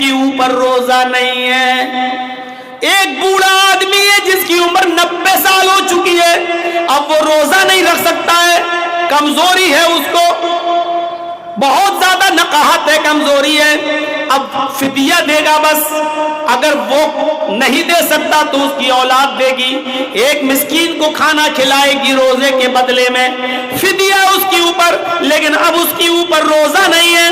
کے اوپر روزہ نہیں ہے. ایک بوڑھا آدمی ہے جس کی عمر 90 سال ہو چکی ہے, اب وہ روزہ نہیں رکھ سکتا ہے, کمزوری ہے اس کو, بہت زیادہ نقاہت ہے, کمزوری ہے, اب فدیہ دے گا بس. اگر وہ نہیں دے سکتا تو اس کی اولاد دے گی, ایک مسکین کو کھانا کھلائے گی روزے کے بدلے میں, فدیہ اس کے اوپر. لیکن اب اس کے اوپر روزہ نہیں ہے,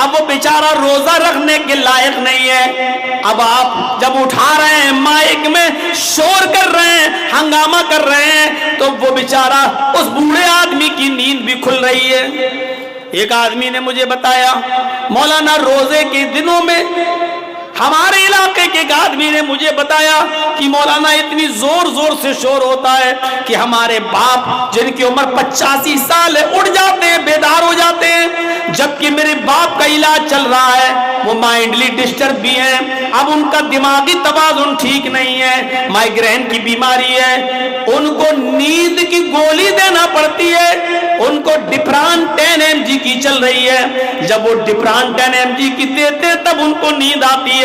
اب وہ بیچارہ روزہ رکھنے کے لائق نہیں ہے. اب آپ جب اٹھا رہے ہیں مائک میں شور کر رہے ہیں, ہنگامہ کر رہے ہیں, تو وہ بیچارہ اس بوڑھے آدمی کی نیند بھی کھل رہی ہے. ایک آدمی نے مجھے بتایا, مولانا روزے کے دنوں میں ہمارے علاقے کے ایک آدمی نے مجھے بتایا کہ مولانا اتنی زور زور سے شور ہوتا ہے کہ ہمارے باپ جن کی عمر 85 سال ہے اٹھ جاتے ہیں, بیدار ہو جاتے ہیں, جبکہ میرے باپ کا علاج چل رہا ہے, وہ مائنڈلی ڈسٹرب بھی ہیں, اب ان کا دماغی توازن ٹھیک نہیں ہے, مائیگرین کی بیماری ہے, ان کو نیند کی گولی دینا پڑتی ہے, ان کو ڈپران 10 mg کی چل رہی ہے, جب وہ ڈپران 10 mg کی دیتے تب ان کو نیند آتی ہے,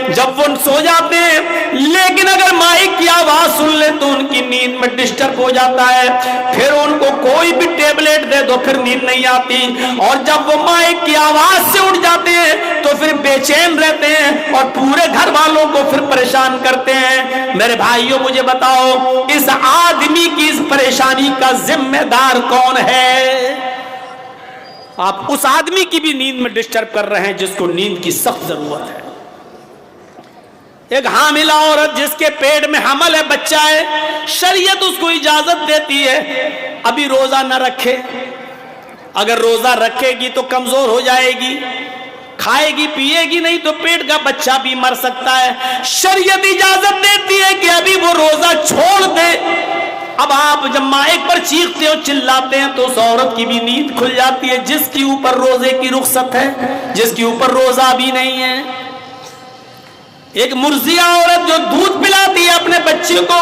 جب وہ سو جاتے ہیں. لیکن اگر مائک کی آواز سن لے تو ان کی نیند میں ڈسٹرب ہو جاتا ہے, پھر ان کو کوئی بھی ٹیبلٹ دے دو پھر نیند نہیں آتی, اور جب وہ مائک کی آواز سے اٹھ جاتے ہیں تو پھر بے چین رہتے ہیں اور پورے گھر والوں کو پھر پریشان کرتے ہیں. میرے بھائیوں مجھے بتاؤ اس آدمی کی اس پریشانی کا ذمہ دار کون ہے؟ آپ اس آدمی کی بھی نیند میں ڈسٹرب کر رہے ہیں جس کو نیند کی سخت ضرورت ہے. ایک حاملہ عورت جس کے پیٹ میں حمل ہے, بچہ ہے, شریعت اس کو اجازت دیتی ہے ابھی روزہ نہ رکھے. اگر روزہ رکھے گی تو کمزور ہو جائے گی, کھائے گی پیے گی نہیں تو پیٹ کا بچہ بھی مر سکتا ہے. شریعت اجازت دیتی ہے کہ ابھی وہ روزہ چھوڑ دے. اب آپ جب مائک پر چیختے ہو چلاتے ہیں تو اس عورت کی بھی نیند کھل جاتی ہے جس کی اوپر روزے کی رخصت ہے, جس کی اوپر روزہ بھی نہیں ہے. ایک مرضیہ عورت جو دودھ پلاتی ہے اپنے بچے کو,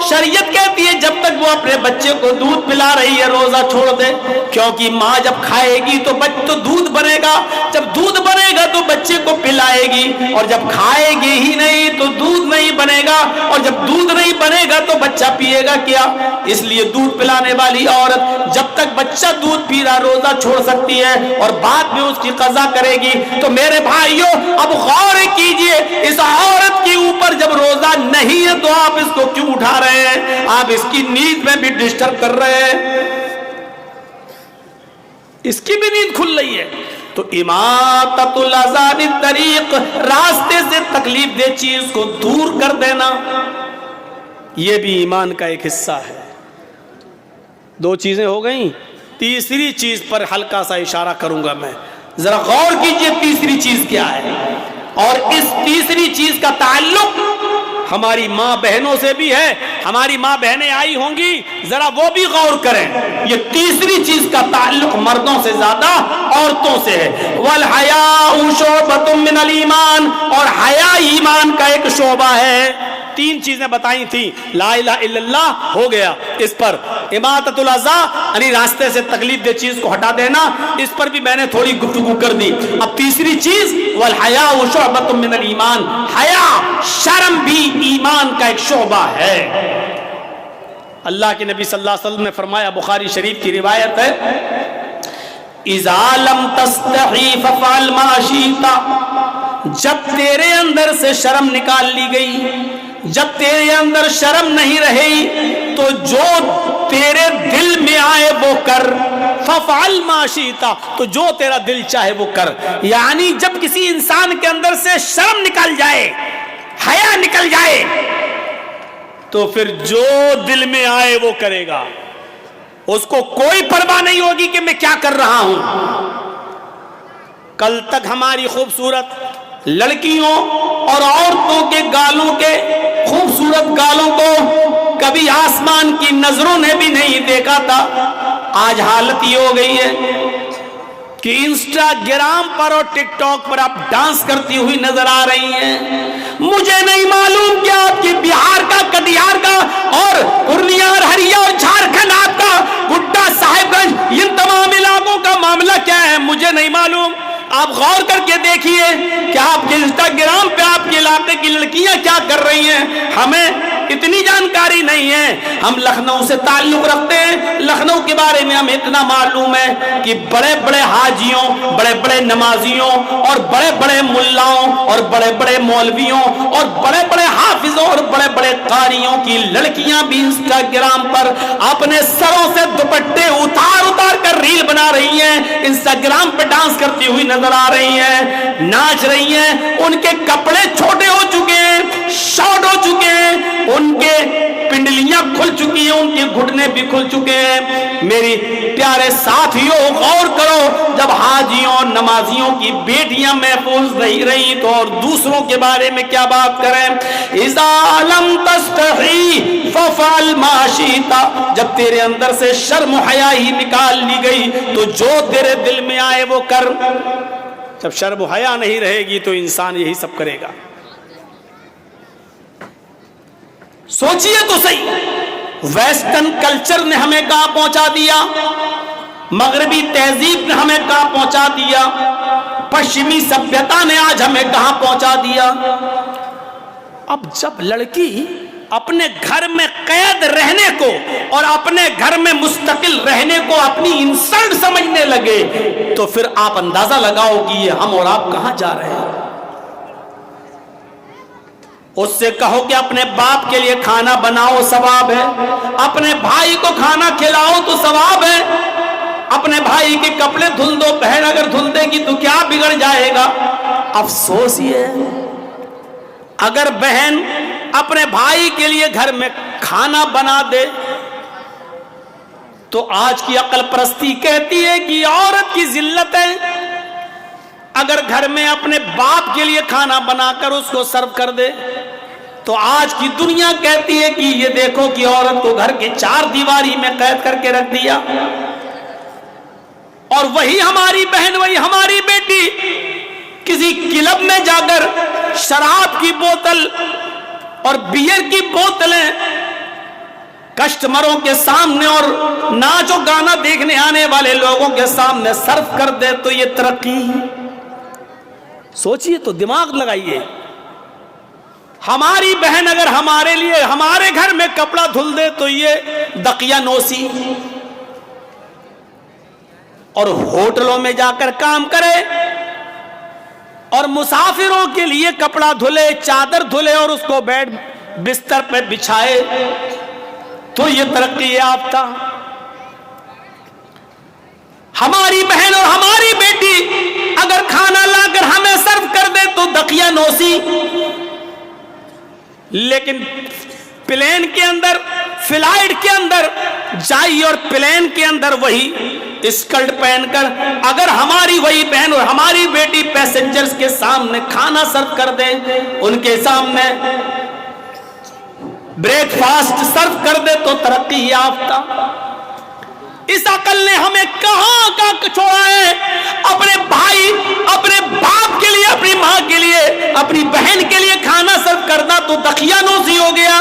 شریعت کہتی ہے جب تک وہ اپنے بچے کو دودھ پلا رہی ہے روزہ چھوڑ دے, کیونکہ ماں جب کھائے گی تو دودھ بنے گا, جب دودھ بنے گا تو بچے کو پلائے گی, اور جب کھائے گی ہی نہیں تو دودھ نہیں بنے گا, اور جب دودھ نہیں بنے گا تو بچہ پیے گا کیا؟ اس لیے دودھ پلانے والی عورت جب تک بچہ دودھ پی رہا روزہ چھوڑ سکتی ہے اور بعد میں اس کی قضا کرے گی. تو میرے بھائیوں اب غور کیجئے, اس عورت کے اوپر جب روزہ نہیں ہے تو آپ اس کو کیوں اٹھا رہے ہیں؟ آپ اس کی نیند میں بھی ڈسٹرب کر رہے ہیں, اس کی بھی نیند کھل رہی ہے. تو اماطۃ الاذى عن الطریق, راستے سے تکلیف دہ چیز کو دور کر دینا, یہ بھی ایمان کا ایک حصہ ہے. 2 چیزیں ہو گئیں, تیسری چیز پر ہلکا سا اشارہ کروں گا میں, ذرا غور کیجئے تیسری چیز کیا ہے. اور اس تیسری چیز کا تعلق ہماری ماں بہنوں سے بھی ہے. ہماری ماں بہنیں آئی ہوں گی, ذرا وہ بھی غور کریں. یہ تیسری چیز کا تعلق مردوں سے زیادہ عورتوں سے ہے. والحیاء شعبۃ من الایمان, اور حیا ایمان کا ایک شعبہ ہے. 3 چیزیں بتائی تھیں, لا الہ الا اللہ ہو گیا, اس پر اماطۃ الاذى یعنی راستے سے تکلیف دہ چیز کو ہٹا دینا, اس پر بھی میں نے تھوڑی گفتگو کر دی. اب تیسری چیز والحیاء شعبۃ من الایمان, حیا شرم بھی ایمان کا ایک شعبہ ہے. اللہ کے نبی صلی اللہ علیہ وسلم نے فرمایا, بخاری شریف کی روایت ہے, اذا لم تستحی ففعل ما شئت, جب تیرے اندر سے شرم نکال لی گئی, جب تیرے اندر شرم نہیں رہی تو جو تیرے دل میں آئے وہ کر. ففعل ما شئت, تو جو تیرا دل چاہے وہ کر. یعنی جب کسی انسان کے اندر سے شرم نکل جائے, حیا نکل جائے, تو پھر جو دل میں آئے وہ کرے گا. اس کو کوئی پرواہ نہیں ہوگی کہ میں کیا کر رہا ہوں. کل تک ہماری خوبصورت لڑکیوں اور عورتوں کے گالوں کے, خوبصورت گالوں کو کبھی آسمان کی نظروں نے بھی نہیں دیکھا تھا. آج حالت یہ ہو گئی ہے کہ انسٹاگرام پر اور ٹک ٹاک پر آپ ڈانس کرتی ہوئی نظر آ رہی ہیں. مجھے نہیں معلوم کہ آپ کی بہار کا, کٹیہار کا اور پورنیہ اور ہریا اور جھارکھنڈ, آپ کا گڈا, صاحب گنج, ان تمام علاقوں کا معاملہ کیا ہے مجھے نہیں معلوم. آپ غور کر کے دیکھیے کہ آپ کے انسٹاگرام پہ آپ کے علاقے کی لڑکیاں کیا کر رہی ہیں، ہمیں اتنی جانکاری نہیں ہے۔ ہم لکھنؤ سے تعلق رکھتے ہیں، لکھنؤ کے بارے میں ہمیں اتنا معلوم ہے کہ بڑے بڑے حاجیوں، بڑے بڑے نمازیوں اور بڑے بڑے ملاؤں اور بڑے بڑے مولویوں اور بڑے بڑے حافظوں اور بڑے بڑے قاریوں کی لڑکیاں بھی انسٹاگرام پر اپنے سروں سے دوپٹے اتار اتار کر ریل بنا رہی ہیں، انسٹاگرام پہ ڈانس کرتی ہوئی نظر آ رہی ہیں، ناچ رہی ہیں۔ ان کے کپڑے چھوٹے ہو چکے ہیں، شارٹ ہو چکے ہیں، ان کے پنڈلیاں کھل چکی ہیں، ان کے گھٹنے بھی کھل چکے ہیں۔ میری پیارے ساتھیوں غور کرو، جب حاجیوں اور نمازیوں کی بیٹیاں محفوظ نہیں رہی تو اور دوسروں کے بارے میں کیا بات کریں۔ اذا لم تستحی ففعل ما شئت، جب تیرے اندر سے شرم و حیا ہی نکال لی گئی تو جو تیرے دل میں آئے وہ کر۔ جب شرم و حیا نہیں رہے گی تو انسان یہی سب کرے گا۔ سوچئے تو صحیح، ویسٹرن کلچر نے ہمیں کہاں پہنچا دیا، مغربی تہذیب نے ہمیں کہاں پہنچا دیا، پشچمی سبھیتا نے آج ہمیں کہاں پہنچا دیا۔ اب جب لڑکی اپنے گھر میں قید رہنے کو اور اپنے گھر میں مستقل رہنے کو اپنی انسلٹ سمجھنے لگے تو پھر آپ اندازہ لگاؤ کہ یہ ہم اور آپ کہاں جا رہے ہیں۔ اس سے کہو کہ اپنے باپ کے لیے کھانا بناؤ، ثواب ہے، اپنے بھائی کو کھانا کھلاؤ تو ثواب ہے، اپنے بھائی کے کپڑے دھل دو، بہن اگر دھل دے گی تو کیا بگڑ جائے گا۔ افسوس یہ اگر بہن اپنے بھائی کے لیے گھر میں کھانا بنا دے تو آج کی عقل پرستی کہتی ہے کہ عورت کی ذلت ہے۔ اگر گھر میں اپنے باپ کے لیے کھانا بنا کر اس کو سرو کر دے تو آج کی دنیا کہتی ہے کہ یہ دیکھو کہ عورت کو گھر کے چار دیواری میں قید کر کے رکھ دیا۔ اور وہی ہماری بہن، وہی ہماری بیٹی کسی کلب میں جا کر شراب کی بوتل اور بیئر کی بوتلیں کسٹمروں کے سامنے اور ناچ و گانا دیکھنے آنے والے لوگوں کے سامنے سرو کر دے تو یہ ترقی؟ سوچئے تو، دماغ لگائیے۔ ہماری بہن اگر ہمارے لیے ہمارے گھر میں کپڑا دھل دے تو یہ دقیانوسی، اور ہوٹلوں میں جا کر کام کرے اور مسافروں کے لیے کپڑا دھلے، چادر دھلے اور اس کو بیڈ بستر پہ بچھائے تو یہ ترقی یافتہ۔ ہماری بہن اور ہماری بیٹی اگر کھانا لا کر ہمیں سرو کر دے تو دقیانوسی، لیکن پلین کے اندر، فلائٹ کے اندر جائی اور پلین کے اندر وہی اسکرٹ پہن کر اگر ہماری وہی بہن اور ہماری بیٹی پیسنجرز کے سامنے کھانا سرو کر دے، ان کے سامنے بریک فاسٹ سرو کر دے تو ترقی یافتہ۔ اس عقل نے ہمیں کہاں کا چھوڑا ہے؟ اپنے بھائی، اپنے باپ کے لیے، اپنی ماں کے لیے، اپنی بہن کے لیے کھانا سرو کرنا تو دقیانوسی ہو گیا،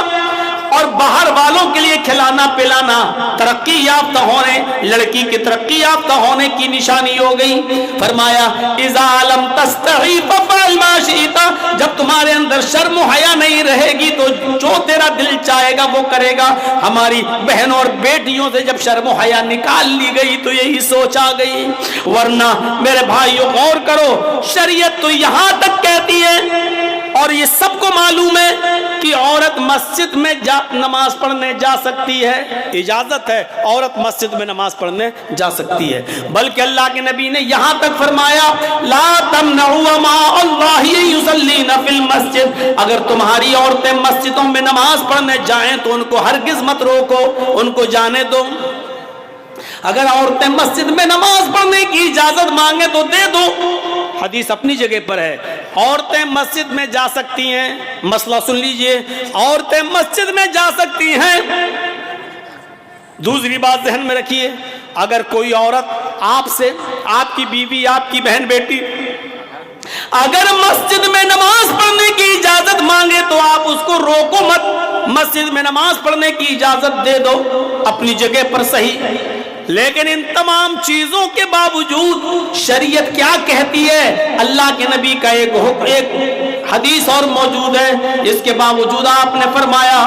اور باہر والوں کے لیے کھلانا پلانا ترقی یافتہ ہونے، لڑکی کے ترقی یافتہ ہونے کی نشانی ہو گئی۔ فرمایا اذا لم تستحی ففعل ما شئت، جب تمہارے اندر شرم و حیا نہیں رہے گی تو جو تیرا دل چاہے گا وہ کرے گا۔ ہماری بہنوں اور بیٹیوں سے جب شرم و حیا نکال لی گئی تو یہی سوچ آ گئی۔ ورنہ میرے بھائیوں غور کرو، شریعت تو یہاں تک کہتی ہے، اور یہ سب کو معلوم ہے کہ عورت مسجد میں نماز پڑھنے جا سکتی ہے، اجازت ہے، عورت مسجد میں نماز پڑھنے جا سکتی ہے۔ بلکہ اللہ کے نبی نے یہاں تک فرمایا لا تمنعوا ماء اللہ یصلین فی المسجد، اگر تمہاری عورتیں مسجدوں میں نماز پڑھنے جائیں تو ان کو ہرگز مت روکو، ان کو جانے دو۔ اگر عورتیں مسجد میں نماز پڑھنے کی اجازت مانگے تو دے دو۔ حدیث اپنی جگہ پر ہے، عورتیں مسجد میں جا سکتی ہیں۔ مسئلہ سن لیجئے، عورتیں مسجد میں جا سکتی ہیں۔ دوسری بات ذہن میں رکھیے، اگر کوئی عورت آپ سے، آپ کی بیوی، آپ کی بہن بیٹی اگر مسجد میں نماز پڑھنے کی اجازت مانگے تو آپ اس کو روکو مت، مسجد میں نماز پڑھنے کی اجازت دے دو، اپنی جگہ پر صحیح۔ لیکن ان تمام چیزوں کے باوجود شریعت کیا کہتی ہے؟ اللہ کے نبی کا ایک حدیث اور موجود ہے، اس کے باوجود آپ نے فرمایا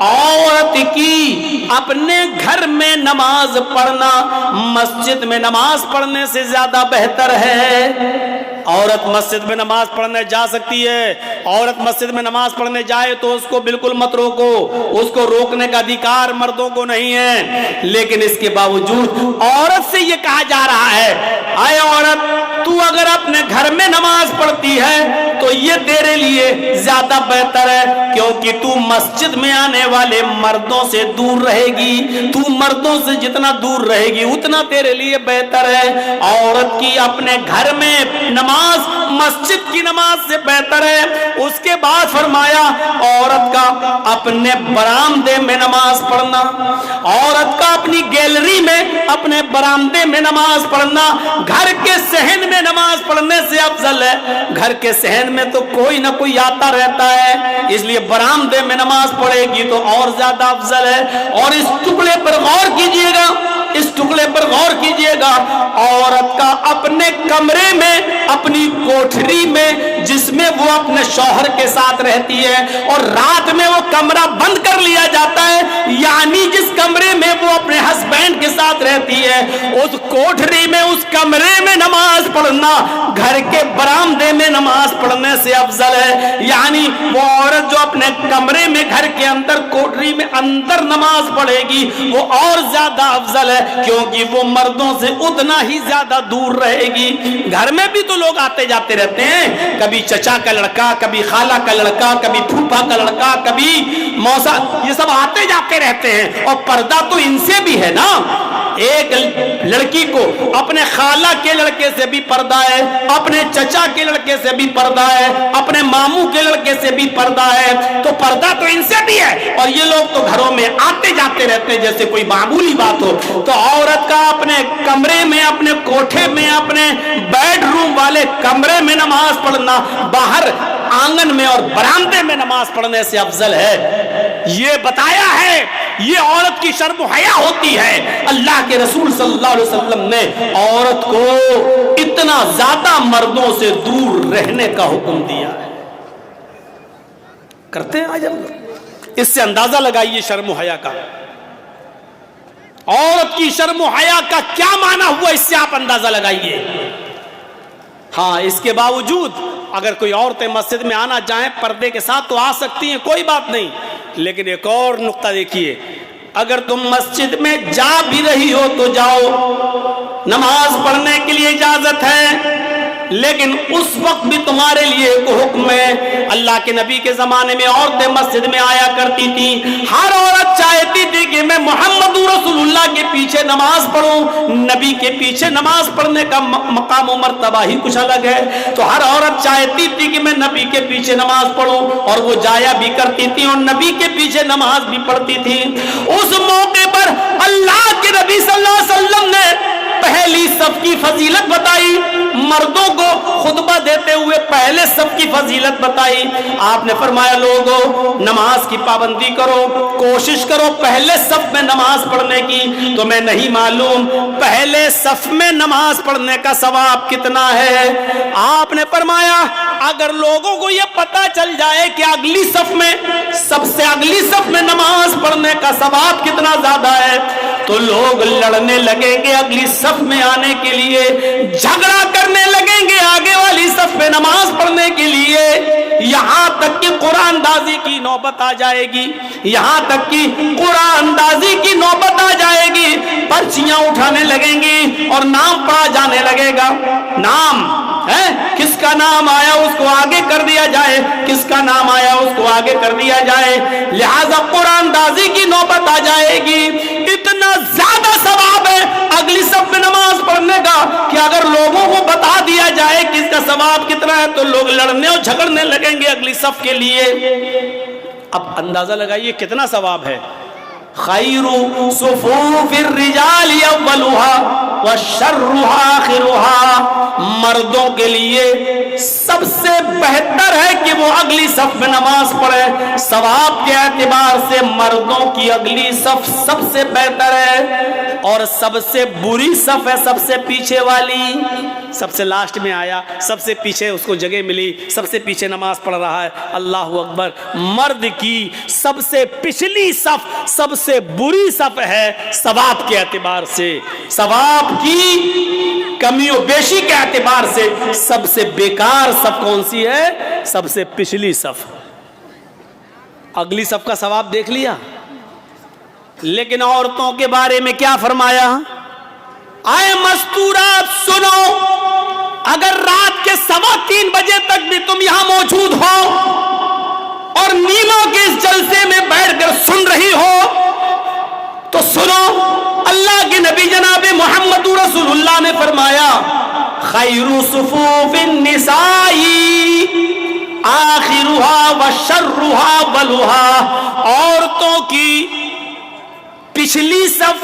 عورت کی اپنے گھر میں نماز پڑھنا مسجد میں نماز پڑھنے سے زیادہ بہتر ہے۔ عورت مسجد میں نماز پڑھنے جا سکتی ہے، عورت مسجد میں نماز پڑھنے جائے تو اس کو بالکل مت روکو، اس کو روکنے کا ادھیکار مردوں کو نہیں ہے، لیکن اس کے باوجود عورت سے یہ کہا جا رہا ہے اے عورت تو اگر اپنے گھر میں نماز پڑھتی ہے تو یہ تیرے لیے زیادہ بہتر ہے، کیونکہ تو مسجد میں آنے والے مردوں سے دور رہے گی، تو مردوں سے جتنا دور رہے گی اتنا تیرے لیے بہتر ہے۔ عورت کی اپنے گھر میں نماز مسجد کی نماز سے بہتر ہے۔ اس کے بعد فرمایا عورت کا اپنے برآمدے میں نماز پڑھنا، عورت کا اپنی گیلری میں اپنے برآمدے میں نماز پڑھنا گھر کے صحن میں نماز پڑھنے سے افضل ہے۔ گھر کے صحن میں تو کوئی نہ کوئی آتا رہتا ہے، اس لیے برآمدے میں نماز پڑھے گی تو اور زیادہ افضل ہے۔ اور اس ٹکڑے پر غور کیجئے گا، اس ٹکڑے پر غور کیجئے گا، عورت کا اپنے کمرے میں اپنی کوٹھری میں جس میں وہ اپنے شوہر کے ساتھ رہتی ہے اور رات میں وہ کمرہ بند کر لیا جاتا ہے، یعنی جس کمرے میں وہ اپنے ہسبینڈ کے ساتھ رہتی ہے اس کوٹھری میں اس کمرے میں نماز پڑھنا گھر کے برآمدے میں نماز پڑھنے سے افضل ہے۔ یعنی وہ عورت جو اپنے کمرے میں گھر کے اندر کوٹھری میں اندر نماز پڑھے گی وہ اور زیادہ افضل ہے، کیونکہ وہ مردوں سے اتنا ہی زیادہ دور رہے گی۔ گھر میں بھی تو لوگ آتے جاتے رہتے ہیں، کبھی چچا کا لڑکا، کبھی خالہ کا لڑکا، کبھی پھوپھا کا لڑکا، کبھی موسا، یہ سب آتے جاتے رہتے ہیں، اور پردہ تو ان سے بھی ہے نا۔ ایک لڑکی کو اپنے خالہ کے لڑکے سے بھی پردہ ہے، اپنے چچا کے لڑکے سے بھی پردہ ہے، اپنے ماموں کے لڑکے سے بھی پردہ ہے، تو پردہ تو ان سے بھی ہے، اور یہ لوگ تو گھروں میں آتے جاتے رہتے ہیں جیسے کوئی معمولی بات ہو۔ تو عورت کا اپنے کمرے میں، اپنے کوٹھے میں، اپنے بیڈ روم والے کمرے میں نماز پڑھنا باہر آنگن میں اور برآمدے میں نماز پڑھنے سے افضل ہے۔ یہ بتایا ہے، یہ عورت کی شرم و حیا ہوتی ہے۔ اللہ کے رسول صلی اللہ علیہ وسلم نے عورت کو اتنا زیادہ مردوں سے دور رہنے کا حکم دیا ہے۔ کرتے ہیں آج ہم لوگ؟ اس سے اندازہ لگائیے شرم و حیا کا، عورت کی شرم و حیا کا کیا معنی ہوا، اس سے آپ اندازہ لگائیے۔ ہاں، اس کے باوجود اگر کوئی عورتیں مسجد میں آنا چاہیں پردے کے ساتھ تو آ سکتی ہیں، کوئی بات نہیں، لیکن ایک اور نقطہ دیکھیے، اگر تم مسجد میں جا بھی رہی ہو تو جاؤ، نماز پڑھنے کے لیے اجازت ہے، لیکن اس وقت بھی تمہارے لیے ایک حکم ہے۔ اللہ کے نبی کے زمانے میں عورتیں مسجد میں آیا کرتی تھی، ہر عورت چاہتی تھی کہ میں محمد رسول اللہ کے پیچھے نماز پڑھوں۔ نبی کے پیچھے نماز پڑھنے کا مقام و مرتبہ ہی کچھ الگ ہے، تو ہر عورت چاہتی تھی کہ میں نبی کے پیچھے نماز پڑھوں، اور وہ جایا بھی کرتی تھی اور نبی کے پیچھے نماز بھی پڑھتی تھی۔ اس موقع پر اللہ کے نبی صلی اللہ علیہ وسلم نے پہلی صف کی فضیلت بتائی، مردوں کو خطبہ دیتے ہوئے پہلے صف کی فضیلت بتائی۔ آپ نے فرمایا لوگو نماز کی پابندی کرو، کوشش کرو پہلے صف میں نماز پڑھنے کی۔ تمہیں نہیں معلوم پہلے صف میں نماز پڑھنے کا ثواب کتنا ہے؟ آپ نے فرمایا اگر لوگوں کو یہ پتہ چل جائے کہ اگلی صف میں، سب سے اگلی صف میں نماز پڑھنے کا ثواب کتنا زیادہ ہے تو لوگ لڑنے لگیں گے اگلی صف میں آنے کے لیے، جھگڑا کرنے لگیں گے آگے والی صف میں نماز پڑھنے کے لیے، یہاں تک کہ قرآن اندازی کی نوبت آ جائے گی، یہاں تک کہ قرآن اندازی کی نوبت آ جائے گی، پرچیاں اٹھانے لگیں گی اور نام پڑھا جانے لگے گا۔ نام ہے، کس کا نام آیا اس کو آگے کر دیا جائے، کس کا نام آیا اس کو آگے کر دیا جائے، لہذا قرآن اندازی کی نوبت آ جائے گی۔ اتنا زیادہ ثواب ہے اگلی صف میں نماز پڑھنے کا کہ اگر لوگوں کو بتا دیا جائے کہ اس کا ثواب کتنا ہے تو لوگ لڑنے اور جھگڑنے لگیں گے اگلی صف کے لیے۔ اب اندازہ لگائیے کتنا ثواب ہے۔ خیر صفوف الرجال اولها وشرها آخرها، مردوں کے لیے سب سے بہتر ہے کہ وہ اگلی अगली सफ में नमाज पढ़े। सवाब के एतबार से मर्दों की अगली सफ सबसे बेहतर है और सबसे बुरी सफ है सबसे पीछे वाली। सबसे लास्ट में आया, सबसे पीछे उसको जगह मिली, सबसे पीछे नमाज पढ़ रहा है। अल्लाह अकबर। मर्द की सबसे पिछली सफ सबसे बुरी सफ है सवाब के एतबार से, सवाब की कमियों बेशी के एतबार से सबसे बेकार सफ कौन सी है? सबसे पिछली सफ। अगली सफ का सवाब देख लिया, लेकिन औरतों के बारे में क्या फरमाया? आए मस्तूरात सुनो, अगर रात के 3:15 बजे तक भी तुम यहां मौजूद हो और नीमों के इस जलसे में बैठकर सुन रही हो तो सुनो, अल्लाह के नबी जनाब मोहम्मद रसूलुल्लाह ने फरमाया, खैरु सुफूफिन निसाई आखिरुहा व शर्रुहा बलुहा। औरतों की पिछली सफ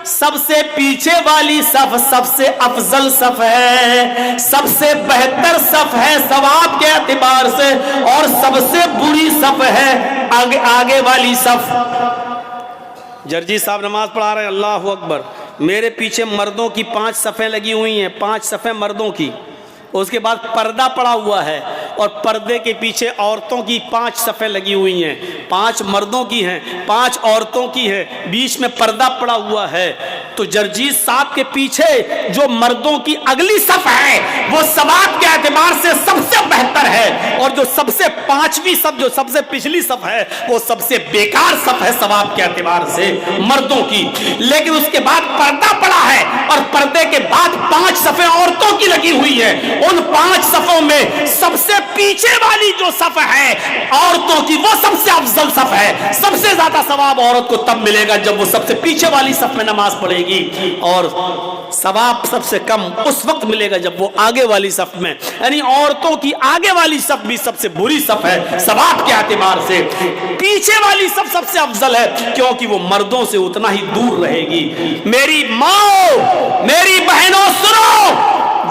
सबसे पीछे वाली सफ सबसे अफजल सफ है, सबसे बेहतर सफ है सवाब के एतबार से, और सबसे बुरी सफ है आगे वाली सफ। जर्जी साहब नमाज पढ़ा रहे हैं, अल्लाह अकबर। मेरे पीछे मर्दों की 5 सफ़ें लगी हुई हैं, 5 सफ़ें मर्दों की, उसके बाद पर्दा पड़ा हुआ है और पर्दे के पीछे औरतों की 5 सफ़ें लगी हुई हैं, 5 मर्दों की हैं, 5 औरतों की है, बीच में पर्दा पड़ा हुआ है। तो जर्जीज साहब के पीछे जो मर्दों की अगली सफ है वो सवाब के एतबार से सबसे बेहतर है, और जो सबसे 5वीं सफ जो सबसे पिछली सफ है वो सबसे बेकार सफ है सवाब के एतबार से मर्दों की। लेकिन उसके बाद पर्दा पड़ा है और पर्दे के बाद 5 सफ़ें औरतों की लगी हुई है। उन 5 सफों में सबसे पीछे वाली जो सफ है औरतों की वो सबसे अफजल सफ है। सबसे ज्यादा सवाब औरत को तब मिलेगा जब वो सबसे पीछे वाली सफ में नमाज पढ़ेगी, और सवाब सबसे कम उस वक्त मिलेगा जब वो आगे वाली सफ में, यानी औरतों की आगे वाली सफ भी सबसे बुरी सफ है सवाब के एतबार से। पीछे वाली सफ सबसे अफजल है क्योंकि वो मर्दों से उतना ही दूर रहेगी। मेरी माँ, मेरी बहनों सुनो,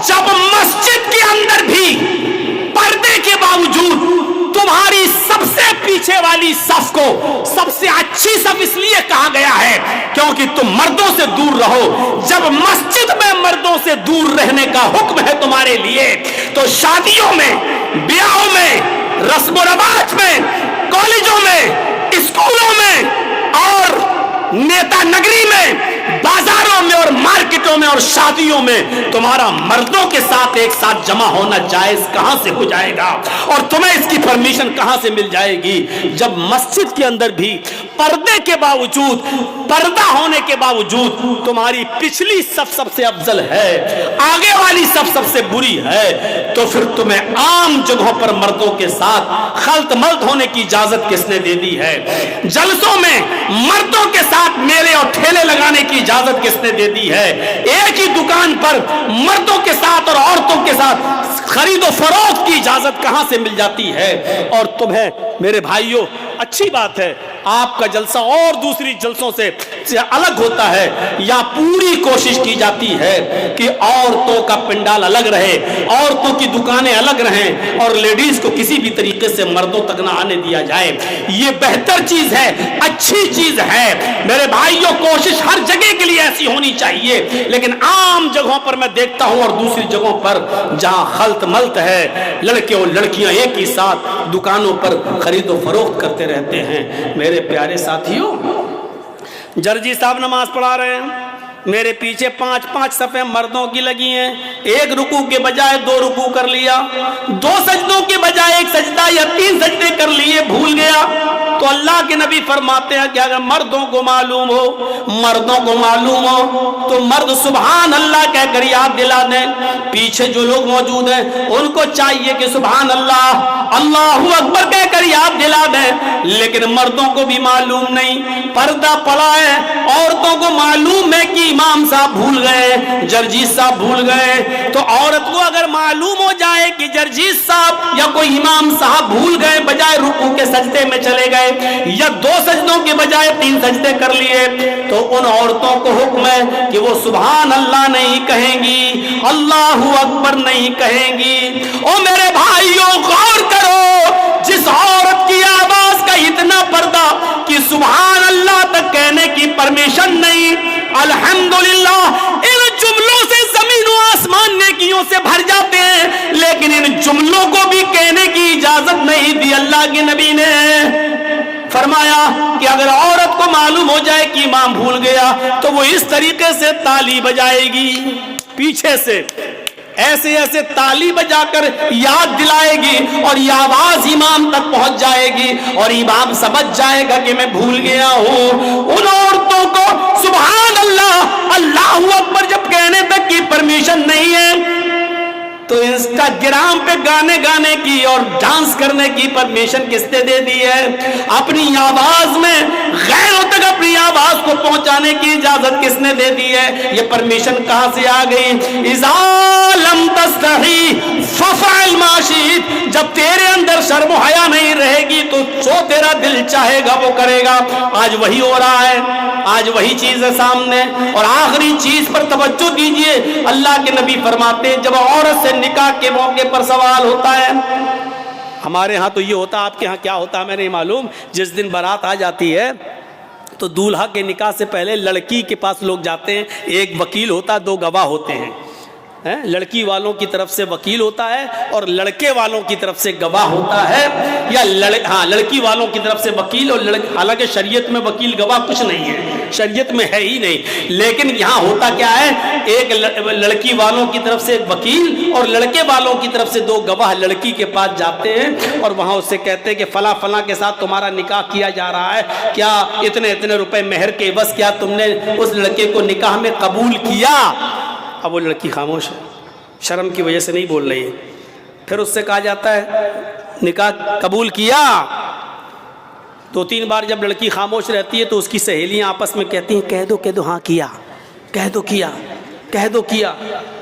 जब मस्जिद के अंदर भी पर्दे के बावजूद तुम्हारी सबसे पीछे वाली सफ को सबसे अच्छी सफ इसलिए कहा गया है क्योंकि तुम मर्दों से दूर रहो। जब मस्जिद में मर्दों से दूर रहने का हुक्म है तुम्हारे लिए, तो शादियों में, ब्याहों में, रस्म रवाज में, कॉलेजों में, स्कूलों में और नेता नगरी में, बाजारों में और मार्केटों में और शादियों में तुम्हारा मर्दों के साथ एक साथ जमा होना जायज कहां से हो जाएगा, और तुम्हें इसकी परमिशन कहां से मिल जाएगी जब मस्जिद के अंदर भी पर्दे के बावजूद, पर्दा होने के बावजूद तुम्हारी पिछली सफ सबसे अफजल है, आगे वाली सफ सबसे बुरी है। तो फिर तुम्हें आम जगहों पर मर्दों के साथ खल्त मल्त होने की इजाजत किसने दे दी है? जलसों में मर्दों के साथ मेले और ठेले लगाने की इजाजत किसने दे दी है? एक ही दुकान पर मर्दों के साथ और औरतों के साथ खरीदो फरोख्त की इजाजत कहां से मिल जाती है? और तुम्हें मेरे भाइयों, अच्छी बात है आपका जलसा और दूसरी जलसों से अलग होता है, या पूरी कोशिश की जाती है कि औरतों का पंडाल अलग रहे, औरतों की दुकानें अलग रहें और लेडीज को किसी भी तरीके से मर्दों तक ना आने दिया जाए। ये बेहतर चीज है, अच्छी चीज है मेरे भाइयों। कोशिश हर जगह के लिए ऐसी होनी चाहिए, लेकिन आम जगहों पर मैं देखता हूं और दूसरी जगहों पर जहां खल्त मल्त है, लड़के और लड़कियां एक ही साथ दुकानों पर खरीदो फरोख्त करते रहते हैं। मेरे प्यारे साथियों, जर्जी साहब नमाज पढ़ा रहे हैं, मेरे पीछे 5-5 सफ़ें मर्दों की लगी हैं। एक रुकू के बजाय 2 रुकू कर लिया, 2 सजदों के बजाय 1 सजदा या 3 सजदे कर लिए, भूल गया। तो अल्लाह के नबी फरमाते हैं कि अगर मर्दों को मालूम हो तो मर्द सुभान अल्लाह कहकर याद दिला दें। पीछे जो लोग मौजूद हैं उनको चाहिए कि सुभान अल्लाह, अल्लाहू अकबर कहकर याद दिला दें। लेकिन मर्दों को भी मालूम नहीं, पर्दा पड़ा है, औरतों को मालूम है कि इमाम साहब भूल गए, जर्जीस साहब भूल गए। तो औरत को अगर मालूम हो जाए कि जर्जीस साहब या कोई इमाम साहब भूल गए, बजाय रुकू के सजदे में चले गए या 2 सजदों के बजाय 3 सजदे कर लिए, तो उन औरतों को हुक्म है कि वो सुभान अल्लाह नहीं कहेंगी, अल्लाहू अकबर नहीं कहेंगी। ओ मेरे भाइयों, गौर करो, जिस अल्हम्दुलिल्लाह, इन जुमलों से जमीन और आसमान नेकियों से भर जाते हैं, लेकिन इन जुमलों को भी कहने की इजाजत नहीं दी अल्लाह के नबी ने। फरमाया कि अगर औरत को मालूम हो जाए कि इमाम भूल गया तो वो इस तरीके से ताली बजाएगी, पीछे से ऐसे ऐसे ताली बजाकर याद दिलाएगी और ये आवाज इमाम तक पहुंच जाएगी और इमाम समझ जाएगा कि मैं भूल गया हूं। उन औरतों को सुभान अल्लाह, अल्लाहू अकबर जब कहने तक की परमिशन नहीं है तो इंस्टाग्राम पे गाने गाने की और डांस करने की परमिशन किसने दे दी है? अपनी आवाज में गैरों तक अपनी आवाज को पहुंचाने की इजाजत किसने दे दी है? ये परमिशन कहां से आ गई? इज़ा लम तस्तही फफ़अल मा शि'त, जब तेरे अंदर शर्म हया नहीं रहेगी तो जो तेरा दिल चाहेगा वो करेगा। आज वही हो रहा है, आज वही चीज है सामने। और आखिरी चीज पर तवज्जो दीजिए, अल्लाह के नबी फरमाते हैं जब औरत से निकाह के मौके पर सवाल होता है, हमारे यहाँ तो ये होता, आपके यहाँ क्या होता है मैं नहीं मालूम, जिस दिन बारात आ जाती है तो दूल्हा के निकाह से पहले लड़की के पास लोग जाते हैं, एक वकील होता है, 2 गवाह होते हैं, लड़की वालों की तरफ से वकील होता है और लड़के वालों की तरफ से गवाह होता है, या लड़की वालों की तरफ से वकील और हालांकि शरीयत में वकील गवाह कुछ नहीं है, शरीयत में है ही नहीं, लेकिन यहाँ होता क्या है, एक लड़की वालों की तरफ से एक वकील और लड़के वालों की तरफ से 2 गवाह लड़की के पास जाते हैं और वहाँ उससे कहते हैं कि फला फला के साथ तुम्हारा निकाह किया जा रहा है, क्या इतने इतने रुपए मेहर के बस क्या तुमने उस लड़के को निकाह में कबूल किया? अब वो लड़की खामोश है, शर्म की वजह से नहीं बोल रही है। फिर उससे कहा जाता है निकाह कबूल किया। 2-3 बार जब लड़की खामोश रहती है तो उसकी सहेलियां आपस में कहती हैं कह दो हाँ किया, कह दो किया, कह दो किया।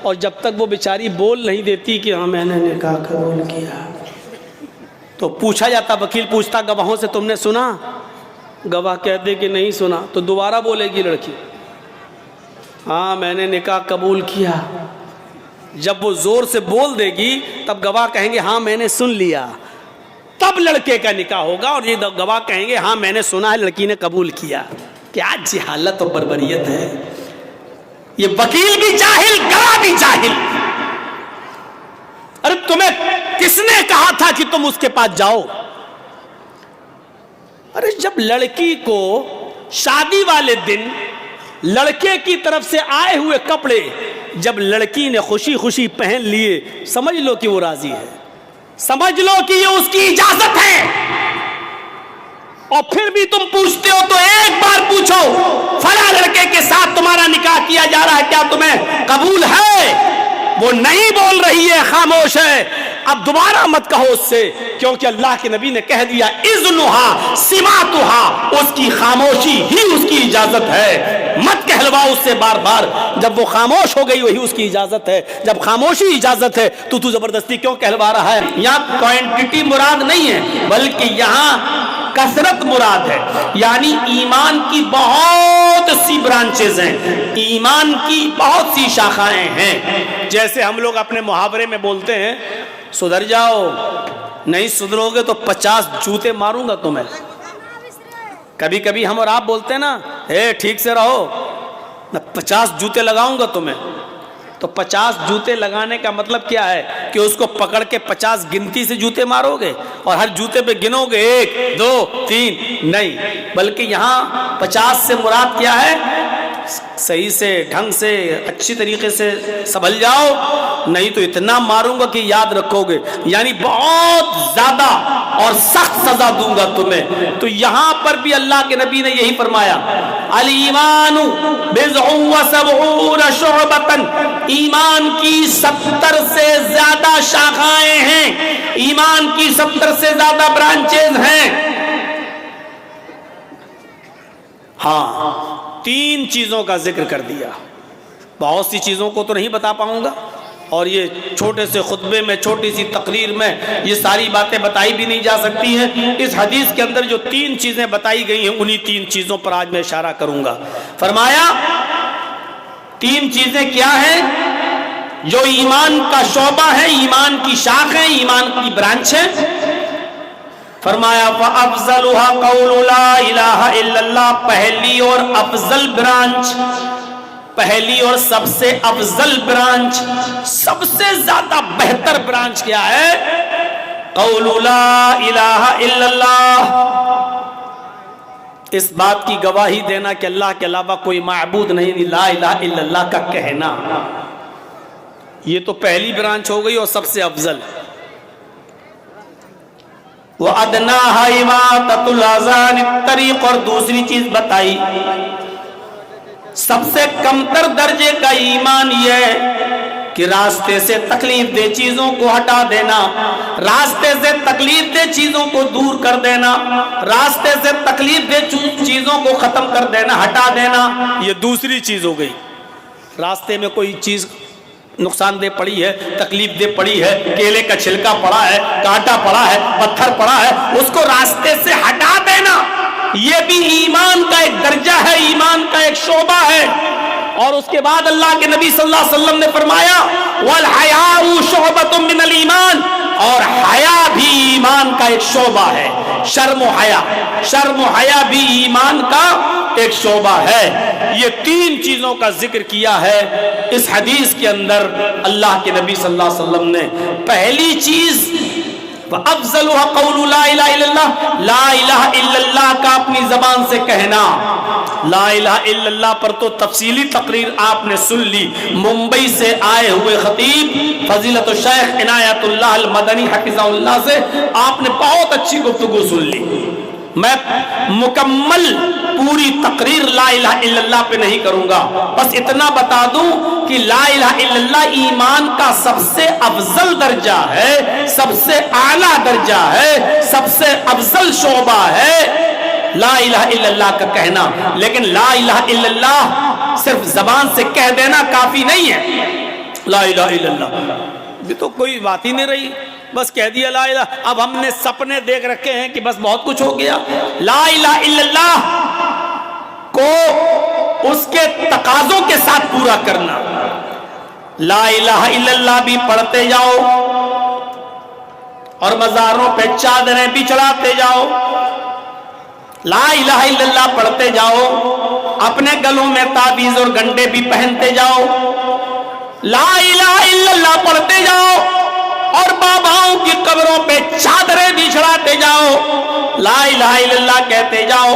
और जब तक वो बेचारी बोल नहीं देती कि हाँ मैंने निकाह कबूल किया, तो पूछा जाता, वकील पूछता गवाहों से तुमने सुना? गवाह कहते कि नहीं सुना। तो दोबारा बोलेगी लड़की हाँ मैंने निकाह कबूल किया। जब वो जोर से बोल देगी तब गवाह कहेंगे हाँ मैंने सुन लिया, तब लड़के का निकाह होगा और ये गवाह कहेंगे हाँ मैंने सुना है लड़की ने कबूल किया। क्या जहालत और बर्बरियत है! ये वकील भी जाहिल, गवाह भी जाहिल। अरे तुम्हें किसने कहा था कि तुम उसके पास जाओ? अरे जब लड़की को शादी वाले दिन लड़के की तरफ से आए हुए कपड़े जब लड़की ने खुशी खुशी पहन लिए, समझ लो कि वो राजी है, समझ लो कि ये उसकी इजाजत है। और फिर भी तुम पूछते हो तो एक बार पूछो, फला लड़के के साथ तुम्हारा निकाह किया जा रहा है, क्या तुम्हें कबूल है? वो नहीं बोल रही है, खामोश है। अब दोबारा मत कहो उससे, क्योंकि अल्लाह के नबी ने कह दिया इज़्नुहा सिमातुहा, उसकी खामोशी ही उसकी इजाजत है। मत कहलवाओ उससे बार बार, जब वो खामोश हो गई वही उसकी इजाजत है। जब खामोशी इजाजत है तो तू जबरदस्ती क्यों कहलवा रहा है? यहाँ क्वांटिटी मुराद नहीं है, बल्कि यहाँ कसरत मुराद है। यानी ईमान की बहुत सी ब्रांचेज हैं, ईमान की बहुत सी शाखाएं हैं। जैसे हम लोग अपने मुहावरे में बोलते हैं सुधर जाओ, नहीं सुधरोगे तो 50 जूते मारूंगा तुम्हें। कभी कभी हम और आप बोलते हैं ना ठीक से रहो, मैं 50 जूते लगाऊंगा तुम्हें। तो 50 जूते लगाने का मतलब क्या है कि उसको पकड़ के 50 गिनती से जूते मारोगे और हर जूते पे गिनोगे 1 2 3? नहीं, बल्कि यहाँ 50 से मुराद क्या है? सही से, ढंग से, अच्छी तरीके से संभल जाओ, नहीं तो इतना मारूंगा कि याद रखोगे, यानी बहुत ज्यादा और सख्त सजा दूंगा तुम्हें। तो यहां पर भी अल्लाह के नबी ने यही फरमाया, अल ईमानु बिज़उन व सबऊन शुअबतन, ईमान की 70 से ज्यादा शाखाएं हैं, ईमान की 70 से ज्यादा ब्रांचेज हैं। हाँ, 3 चीजों का जिक्र कर दिया। बहुत सी चीजों को तो नहीं बता पाऊंगा और ये छोटे से खुतबे में, छोटी सी तकरीर में ये सारी बातें बताई भी नहीं जा सकती हैं। इस हदीस के अंदर जो 3 चीजें बताई गई हैं उन्हीं 3 चीजों पर आज मैं इशारा करूंगा। फरमाया 3 चीजें क्या हैं जो ईमान का शोबा है, ईमान की शाख है, ईमान की ब्रांच है। फरमाया फ़अफ़ज़लुहा क़ौलु ला इलाहा इल्लल्लाह, पहली और अफजल ब्रांच پہلی اور سب سے افضل برانچ، سب سے زیادہ بہتر برانچ کیا ہے؟ قول لا الہ الا اللہ، اس بات کی گواہی دینا کہ اللہ کے علاوہ کوئی معبود نہیں، لا الہ الا اللہ کا کہنا، یہ تو پہلی برانچ ہو گئی اور سب سے افضل۔ وَأَدْنَاهَا إِمَاطَةُ الْأَذَى عَنِ الطَّرِيقِ، اور دوسری چیز بتائی سب سے کمتر درجے کا ایمان یہ ہے کہ راستے سے تکلیف دہ چیزوں کو ہٹا دینا، راستے سے تکلیف دہ چیزوں کو دور کر دینا، راستے سے تکلیف دہ چیزوں کو ختم کر دینا، ہٹا دینا، یہ دوسری چیز ہو گئی۔ راستے میں کوئی چیز نقصان دہ پڑی ہے، تکلیف دہ پڑی ہے، کیلے کا چھلکا پڑا ہے، کانٹا پڑا ہے، پتھر پڑا ہے، اس کو راستے سے ہٹا دینا، یہ بھی ایمان کا ایک درجہ ہے، ایمان کا ایک شعبہ ہے۔ اور اس کے بعد اللہ کے نبی صلی اللہ علیہ وسلم نے فرمایا وَالْحَيَاءُ شُعْبَةٌ مِّنَ الْإِيمَانِ، اور حیا بھی ایمان کا ایک شعبہ ہے۔ شرم و حیا بھی ایمان کا ایک شعبہ ہے۔ یہ تین چیزوں کا ذکر کیا ہے اس حدیث کے اندر اللہ کے نبی صلی اللہ علیہ وسلم نے۔ پہلی چیز وَأَفْضَلُهَا قَوْلُ لَا إِلَهَ إِلَّا اللَّهِ، لا الہ الا اللہ کا اپنی زبان سے کہنا۔ لا الہ الا اللہ پر تو تفصیلی تقریر آپ نے سن لی، ممبئی سے آئے ہوئے خطیب فضیلت الشیخ عنایت اللہ المدنی حفظہ اللہ سے آپ نے بہت اچھی گفتگو سن لی۔ میں مکمل پوری تقریر لا الہ الا اللہ پہ نہیں کروں گا، بس اتنا بتا دوں کہ لا الہ الا اللہ ایمان کا سب سے افضل درجہ ہے، سب سے اعلیٰ درجہ ہے، سب سے افضل شعبہ ہے لا الہ الا اللہ کا کہنا۔ لیکن لا الہ الا اللہ صرف زبان سے کہہ دینا کافی نہیں ہے۔ لا الہ الا اللہ یہ تو کوئی بات ہی نہیں رہی، بس کہہ دیا لا الہ۔ اب ہم نے سپنے دیکھ رکھے ہیں کہ بس بہت کچھ ہو گیا۔ لا الہ الا اللہ کو اس کے تقاضوں کے ساتھ پورا کرنا۔ لا الہ الا اللہ بھی پڑھتے جاؤ اور مزاروں پہ چادریں بھی چڑھاتے جاؤ، لا الہ الا اللہ پڑھتے جاؤ، اپنے گلوں میں تعویذ اور گنڈے بھی پہنتے جاؤ، لا الہ الا اللہ پڑھتے جاؤ اور باباؤں کی قبروں پہ چادریں بھی چڑھاتے جاؤ، لا الہ الا اللہ کہتے جاؤ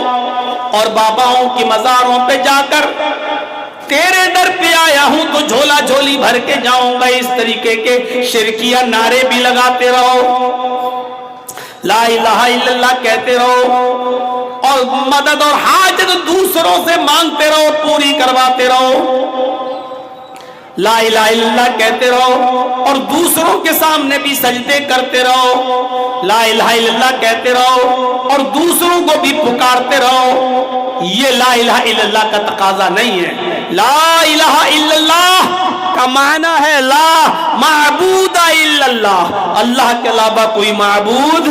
اور باباؤں کی مزاروں پہ جا کر تیرے در پہ آیا ہوں تو جھولا جھولی بھر کے جاؤں گا، اس طریقے کے شرکیہ نعرے بھی لگاتے رہو، لا الہ الا اللہ کہتے رہو اور مدد اور حاجت دوسروں سے مانگتے رہو، پوری کرواتے رہو، لا الہ الا اللہ کہتے رہو اور دوسروں کے سامنے بھی سجدے کرتے رہو، لا الہ الا اللہ کہتے رہو اور دوسروں کو بھی پکارتے رہو۔ یہ لا الہ الا اللہ کا تقاضا نہیں ہے۔ لا الہ الا اللہ کا معنی ہے لا معبود الا اللہ، اللہ کے علاوہ کوئی معبود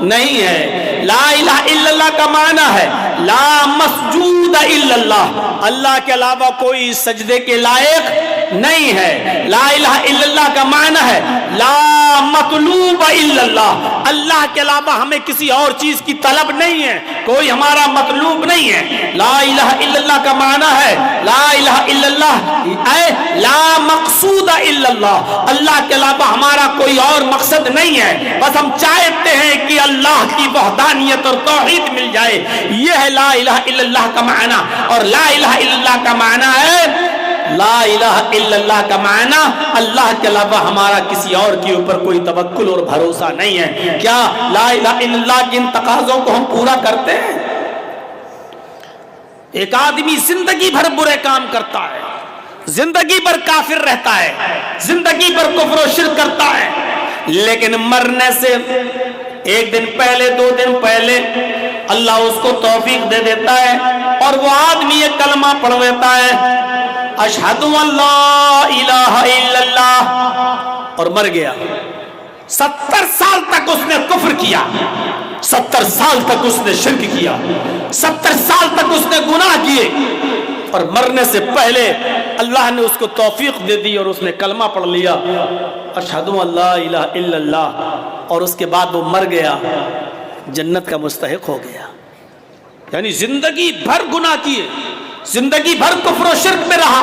نہیں ہے۔ لا الہ الا اللہ کا معنی ہے لا مسجود الا اللہ، اللہ کے علاوہ کوئی سجدے کے لائق نہیں ہے۔ لا الہ الا اللہ کا معنی ہے لا مطلوب الا اللہ، اللہ کے علاوہ ہمیں کسی اور چیز کی طلب نہیں ہے، کوئی ہمارا مطلوب نہیں ہے۔ لا الہ الا اللہ کا معنی ہے لا الہ الا اللہ اے لا مقصود الا اللہ، اللہ کے علاوہ ہمارا کوئی اور مقصد نہیں ہے، بس ہم چاہتے ہیں کہ اللہ کی وحدانیت اور توحید مل جائے، یہ ہے لا الہ الا اللہ کا معنی۔ اور لا الہ الا اللہ کا معنی ہے لا الہ الا اللہ کا معنی اللہ کے علاوہ ہمارا کسی اور کے اوپر کوئی توکل اور بھروسہ نہیں ہے۔ کیا لا الہ الا اللہ کے ان تقاضوں کو ہم پورا کرتے ہیں؟ ایک آدمی زندگی بھر برے کام کرتا ہے، زندگی بھر کافر رہتا ہے، زندگی بھر کفر و شرک کرتا ہے، لیکن مرنے سے ایک دن پہلے 2 دن پہلے اللہ اس کو توفیق دے دیتا ہے اور وہ آدمی یہ کلمہ پڑھ لیتا ہے اشہد ان لا الہ الا اللہ اور مر گیا۔ 70 سال تک اس نے کفر کیا، 70 سال تک اس نے شرک کیا، 70 سال تک اس نے گناہ کیے اور مرنے سے پہلے اللہ نے اس کو توفیق دے دی اور اس نے کلمہ پڑھ لیا اشہد ان لا الہ الا اللہ، اور اس کے بعد وہ مر گیا، جنت کا مستحق ہو گیا۔ یعنی زندگی بھر گناہ کیے، जिंदगी भर कुफ्र और शिर्क में रहा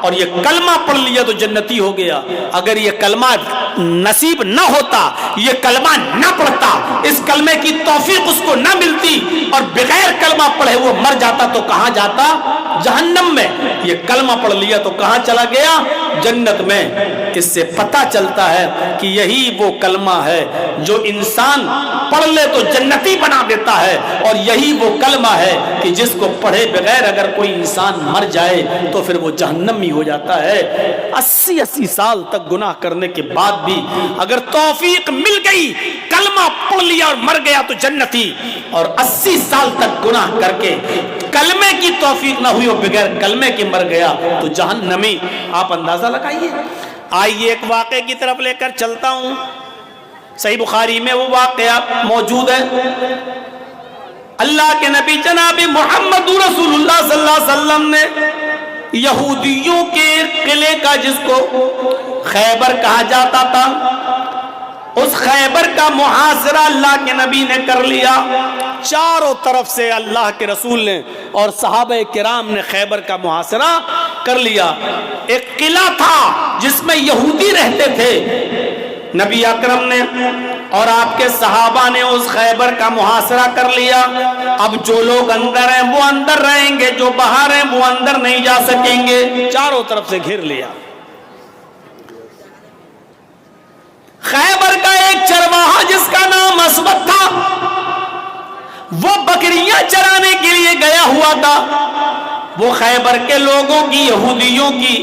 और ये कलमा पढ़ लिया तो जन्नती हो गया। अगर ये कलमा नसीब न होता, ये कलमा न पढ़ता, इस कलमे की तौफीक उसको न मिलती और बगैर कलमा पढ़े वो मर जाता तो कहां जाता? जहन्नम में। ये कलमा पढ़ लिया तो कहां चला गया? जन्नत में। इससे पता चलता है कि यही वो कलमा है जो इंसान पढ़ ले तो जन्नती बना देता है, और यही वो कलमा है कि जिसको पढ़े बगैर अगर कोई इंसान मर जाए तो फिर वो जहन्नमी हो जाता है। 80-80 साल तक गुनाह करने के बाद भी अगर तौफीक मिल गई, कलमा पढ़ लिया और मर गया तो जन्नती, और 80 साल तक गुनाह करके कलमे की तौफीक ना हुई और बगैर कलमे के मर गया तो जहन्नमी। आप अंदाजा लगाइए। आइए एक वाक़े की तरफ लेकर चलता हूं। सही बुखारी में वो वाक़या मौजूद है। अल्लाह के नबी जनाब मोहम्मद रसूलुल्लाह सल्लल्लाहु अलैहि वसल्लम ने यहूदियों के किले का, जिसको खैबर कहा जाता था, उस खैबर का मुहासरा अल्लाह के नबी ने कर लिया। चारों तरफ से अल्लाह के रसूल ने और सहाबे किराम ने खैबर का मुहासरा कर लिया। एक किला था जिसमें यहूदी रहते थे। नबी अकरम ने और आपके सहाबा ने उस खैबर का मुहासरा कर लिया। अब जो लोग अंदर हैं वो अंदर रहेंगे, जो बाहर हैं वो अंदर नहीं जा सकेंगे। चारों तरफ से घेर लिया। खैबर का एक चरवाहा जिसका नाम असवद था, वो बकरियां चराने के लिए गया हुआ था। वो खैबर के लोगों की, यहूदियों की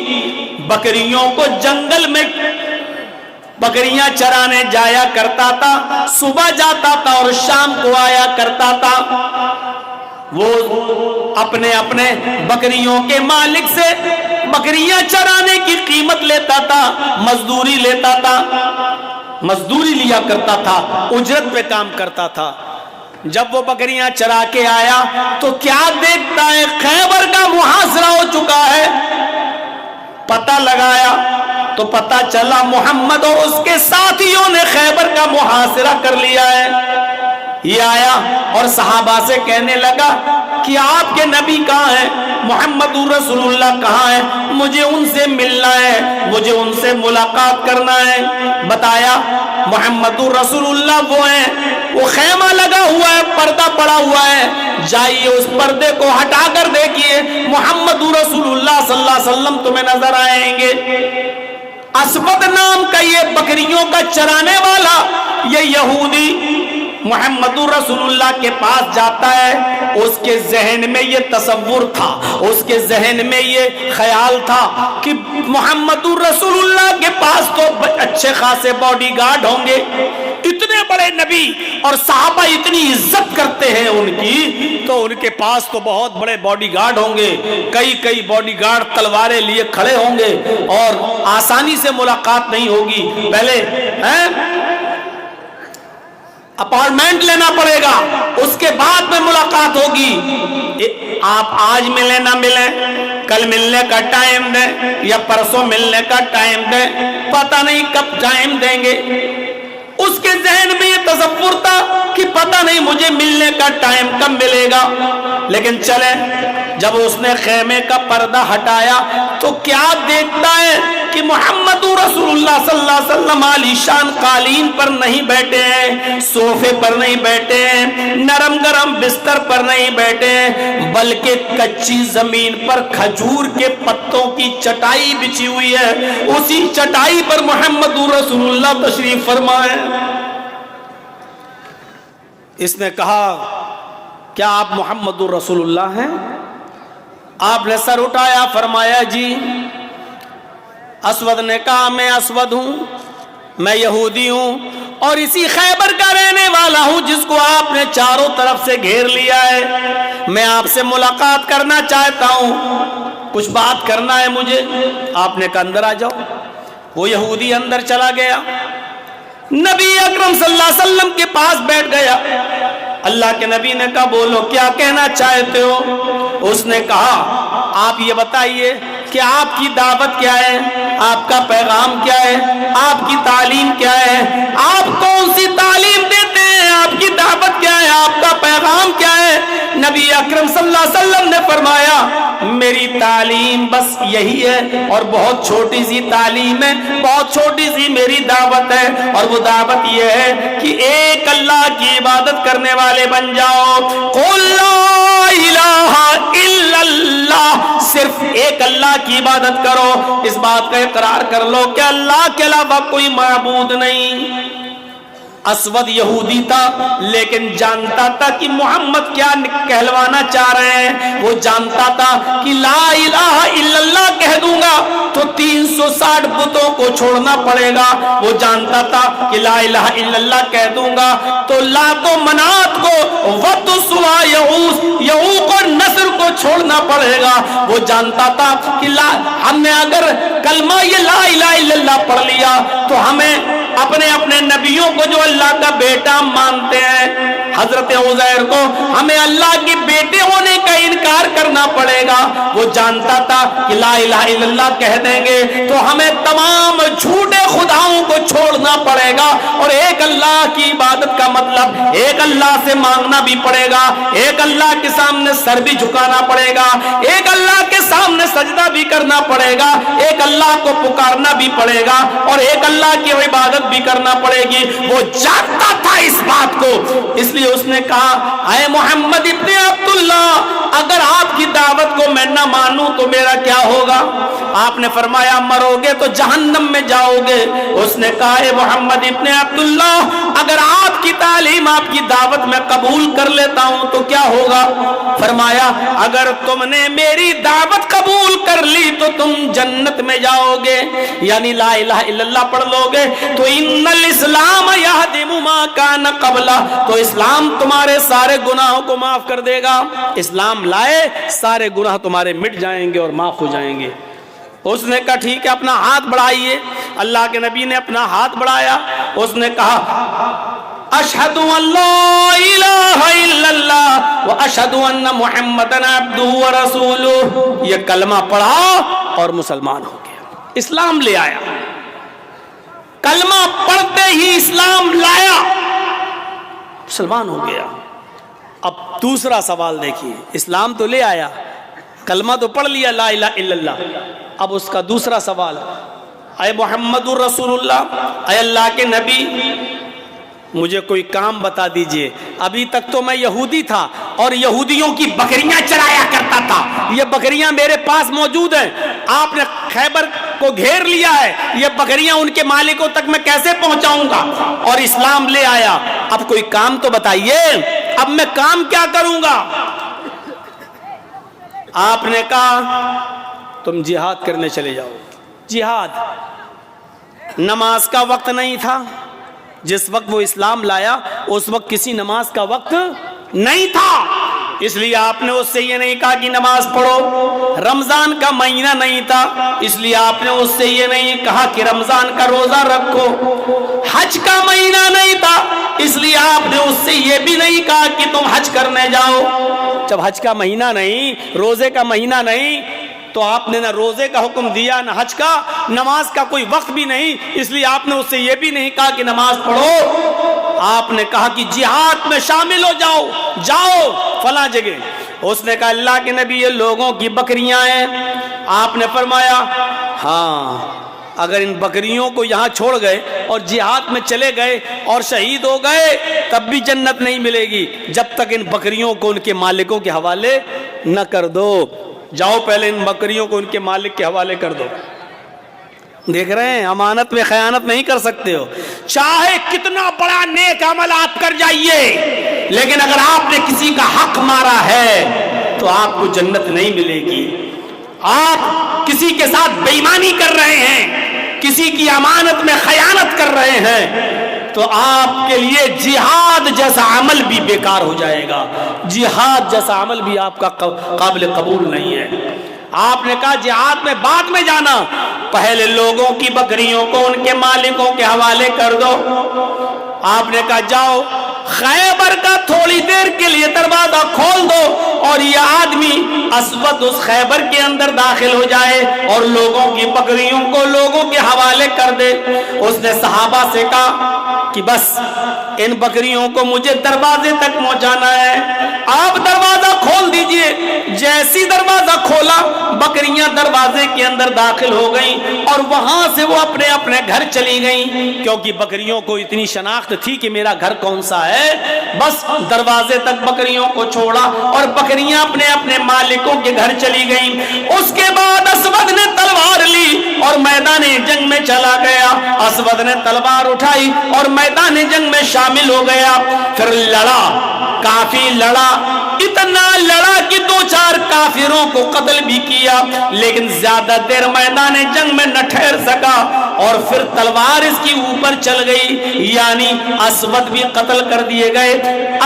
बकरियों को जंगल में बकरियां चराने जाया करता था। सुबह जाता था और शाम को आया करता था। वो अपने अपने बकरियों के मालिक से बकरियां चराने की कीमत लेता था, मजदूरी लेता था, मजदूरी लिया करता था, उजरत पे काम करता था। जब वो बकरियां चरा के आया तो क्या देखता है? खैबर का मुहासरा हो चुका है। पता लगाया तो पता चला मोहम्मद और उसके साथियों ने खैबर का मुहासरा कर लिया है। ये आया और सहाबा से कहने लगा कि आपके नबी कहाँ हैं? मोहम्मद रसूलुल्लाह कहाँ हैं? मुझे उनसे मिलना है, मुझे उनसे मुलाकात करना है। बताया मोहम्मद रसूलुल्लाह वो हैं, वो खैमा लगा हुआ है, पर्दा पड़ा हुआ है, जाइए उस पर्दे को हटा कर देखिए, मोहम्मद रसूलुल्लाह सल्लल्लाहु अलैहि वसल्लम तुम्हें नजर आएंगे। असवद नाम का ये बकरियों का चराने वाला ये यहूदी मोहम्मद रसूलुल्लाह के पास जाता है। उसके जहन में ये तसव्वुर था, उसके जहन में ये ख्याल था कि मोहम्मद रसूलुल्लाह के पास तो अच्छे खासे बॉडीगार्ड होंगे, इतने बड़े नबी और साहबा इतनी इज्जत करते हैं उनकी, तो उनके पास तो बहुत बड़े बॉडीगार्ड होंगे, कई कई बॉडीगार्ड तलवारें लिए खड़े होंगे और आसानी से मुलाकात नहीं होगी। पहले अपॉइंटमेंट लेना पड़ेगा, उसके बाद में मुलाकात होगी। आप आज मिले ना मिले, कल मिलने का टाइम दें या परसों मिलने का टाइम दें, पता नहीं कब टाइम देंगे। उसके जहन में ये तसव्वुर था कि पता नहीं मुझे मिलने का टाइम कब मिलेगा। लेकिन चले, जब उसने खेमे का पर्दा हटाया तो क्या देखता है कि मोहम्मद रसूलुल्लाह सल्लल्लाहु अलैहि वसल्लम आलीशान कालीन पर नहीं बैठे हैं, सोफे पर नहीं बैठे हैं, नरम गरम बिस्तर पर नहीं बैठे हैं, बल्कि कच्ची जमीन पर खजूर के पत्तों की चटाई बिछी हुई है। उसी चटाई पर मोहम्मद रसूलुल्लाह तशरीफ फरमा है। इसने कहा, क्या आप मोहम्मद रसूलुल्लाह हैं? आपने सर उठाया, फरमाया जी। असवद ने कहा, मैं असवद हूं, मैं यहूदी हूं और इसी खैबर का रहने वाला हूं जिसको आपने चारों तरफ से घेर लिया है। मैं आपसे मुलाकात करना चाहता हूं, कुछ बात करना है मुझे। आपने कहा अंदर आ जाओ। वो यहूदी अंदर चला गया, नबी अकरम सल्लल्लाहु अलैहि वसल्लम के पास बैठ गया। अल्लाह के नबी ने कहा, बोलो क्या कहना चाहते हो? उसने कहा, आप ये बताइए कि आपकी दावत क्या है, आपका पैगाम क्या है, आपकी तालीम क्या है, आप कौन सी तालीम देते हैं, आपकी दावत क्या है, आपका पैगाम क्या है? नबी नबी अकरम सल्लल्लाहु अलैहि वसल्लम ने फरमाया मेरी तालीम बस यही है और बहुत छोटी सी तालीम है, बहुत छोटी सी मेरी दावत है, और वो दावत ये है कि एक अल्लाह की इबादत करने वाले बन जाओ। कुल ला इलाहा इल्लल्लाह, सिर्फ एक अल्लाह की इबादत करो, इस बात का इकरार कर लो कि अल्लाह के अलावा कोई माबूद नहीं। असवद यहूदी था लेकिन जानता था कि मोहम्मद क्या कहलवाना चाह रहे हैं। वो जानता था कि ला इलाहा इल्लल्लाह कह दूंगा तो 360 बुतों को छोड़ना पड़ेगा। वो जानता था कि ला इलाहा इल्लल्लाह कह दूंगा तो लातो मनात को वत सुवा यऊक और नस्र को छोड़ना पड़ेगा। वो जानता था कि हमने अगर कलमा ये ला इलाहा इल्लल्लाह पढ़ लिया तो हमें अपने अपने नबियों को जो अल्लाह का बेटा मानते हैं, हजरत उज़ैर को, हमें अल्लाह के बेटे होने का इनकार करना पड़ेगा। वो जानता था कि ला इलाहा इल्लल्लाह कह देंगे तो हमें तमाम झूठे खुदाओं को छोड़ना पड़ेगा और एक अल्लाह की इबादत का मतलब एक अल्लाह से मांगना भी पड़ेगा, एक अल्लाह के सामने सर भी झुकाना पड़ेगा, एक अल्लाह के सामने सजदा भी करना पड़ेगा, एक अल्लाह को पुकारना भी पड़ेगा और एक अल्लाह की इबादत भी करना पड़ेगी। वो जानता था इस बात को, इसलिए उसने कहा ऐ मोहम्मद इब्ने अब्दुल्लाह, अगर आपकी दावत को मैं न मानूं तो मेरा क्या होगा? आपने फरमाया मरोगे तो जहन्नम में जाओगे। उसने कहा ऐ मोहम्मद इब्ने अब्दुल्लाह, अगर आपकी तालीम आपकी दावत में कबूल कर लेता हूं तो क्या होगा? फरमाया अगर तुमने मेरी दावत कबूल कर ली तो तुम जन्नत में जाओगे, यानी ला इलाहा इल्लल्लाह पढ़ लोगे तो इन्नल इस्लाम यहदिमु मा कान क़ब्ला, तो इस्लाम तुम्हारे सारे गुनाहों को माफ कर देगा। इस्लाम लाए सारे गुनाह तुम्हारे मिट जाएंगे और माफ हो जाएंगे। उसने कहा ठीक है अपना हाथ बढ़ाइए। अल्लाह के नबी ने अपना हाथ बढ़ाया। उसने कहा अशहदु अल्ला इलाहा इल्लल्लाह व अशहदु अन्ना मुहम्मदन अब्दुहु व रसूलुहु। ये कलमा पढ़ा और मुसलमान हो गया, इस्लाम ले आया। कलमा पढ़ते ही इस्लाम लाया, मुसलमान हो गया। अब दूसरा सवाल देखिए, इस्लाम तो ले आया, कलमा तो पढ़ लिया ला इलाहा इल्लल्लाह, अब उसका दूसरा सवाल ऐ मोहम्मदुर रसूलुल्लाह, ऐ अल्लाह के नबी मुझे कोई काम बता दीजिए। अभी तक तो मैं यहूदी था और यहूदियों की बकरियां चराया करता था, ये बकरियां मेरे पास मौजूद हैं। आपने खैबर को घेर लिया है, ये बकरियां उनके मालिकों तक मैं कैसे पहुंचाऊंगा? और इस्लाम ले आया, अब कोई काम तो बताइए, अब मैं काम क्या करूंगा? आपने कहा तुम जिहाद करने चले जाओ। जिहाद, नमाज का वक्त नहीं था जिस वक्त वो इस्लाम लाया, उस वक्त किसी नमाज का वक्त नहीं था, इसलिए आपने उससे ये नहीं कहा कि नमाज पढ़ो। रमजान का महीना नहीं था, इसलिए आपने उससे ये नहीं कहा कि रमजान का रोजा रखो। हज का महीना नहीं था, इसलिए आपने उससे ये भी नहीं कहा कि तुम हज करने जाओ। जब हज का महीना नहीं, रोजे का महीना नहीं, तो आपने ना रोजे का हुक्म दिया ना हज का, नमाज का कोई वक्त भी नहीं, इसलिए आपने उससे ये भी नहीं कहा कि नमाज पढ़ो। आपने कहा कि जिहाद में शामिल हो जाओ, जाओ फला जगह। उसने कहा अल्लाह के नबी ये लोगों की बकरियां हैं। आपने फरमाया हाँ, अगर इन बकरियों को यहाँ छोड़ गए और जिहाद में चले गए और शहीद हो गए तब भी जन्नत नहीं मिलेगी, जब तक इन बकरियों को उनके मालिकों के हवाले न कर दो। जाओ पहले इन बकरियों को उनके मालिक के हवाले कर दो। देख रहे हैं, अमानत में खयानत नहीं कर सकते हो, चाहे कितना बड़ा नेक अमल आप कर जाइए, लेकिन अगर आपने किसी का हक मारा है तो आपको जन्नत नहीं मिलेगी। आप किसी के साथ बेईमानी कर रहे हैं, किसी की अमानत में खयानत कर रहे हैं, तो आपके लिए जिहाद जैसा अमल भी बेकार हो जाएगा। जिहाद जैसा अमल भी आपका काबिल कबूल नहीं है। आपने कहा जिहाद में बाद में जाना, पहले लोगों की बकरियों को उनके मालिकों के हवाले कर दो। आपने कहा जाओ खैबर का थोड़ी देर के लिए दरवाजा खोल दो और ये आदमी असवद उस खैबर के अंदर दाखिल हो जाए और लोगों की बकरियों को लोगों के हवाले कर दे। उसने सहाबा से कहा کہ بس ان بکریوں کو مجھے دروازے تک پہنچانا ہے، آپ دروازہ کھول دیجئے۔ جیسی دروازہ کھولا بکریاں دروازے کے اندر داخل ہو گئیں اور وہاں سے وہ اپنے اپنے گھر چلی گئیں، کیونکہ بکریوں کو اتنی شناخت تھی کہ میرا گھر کون سا ہے۔ بس دروازے تک بکریوں کو چھوڑا اور بکریاں اپنے اپنے مالکوں کے گھر چلی گئیں۔ اس کے بعد اسود نے تلوار لی اور میدان جنگ میں چلا گیا۔ اسود نے تلوار اٹھائی اور میدان جنگ میں شامل ہو گیا، پھر لڑا، کافی لڑا، اتنا لڑا کہ 2-4 کافروں کو قتل بھی کیا، لیکن زیادہ دیر میدان جنگ میں نہ ٹھہر سکا اور پھر تلوار اس کی اوپر چل گئی، یعنی اسود بھی قتل کر دیے گئے،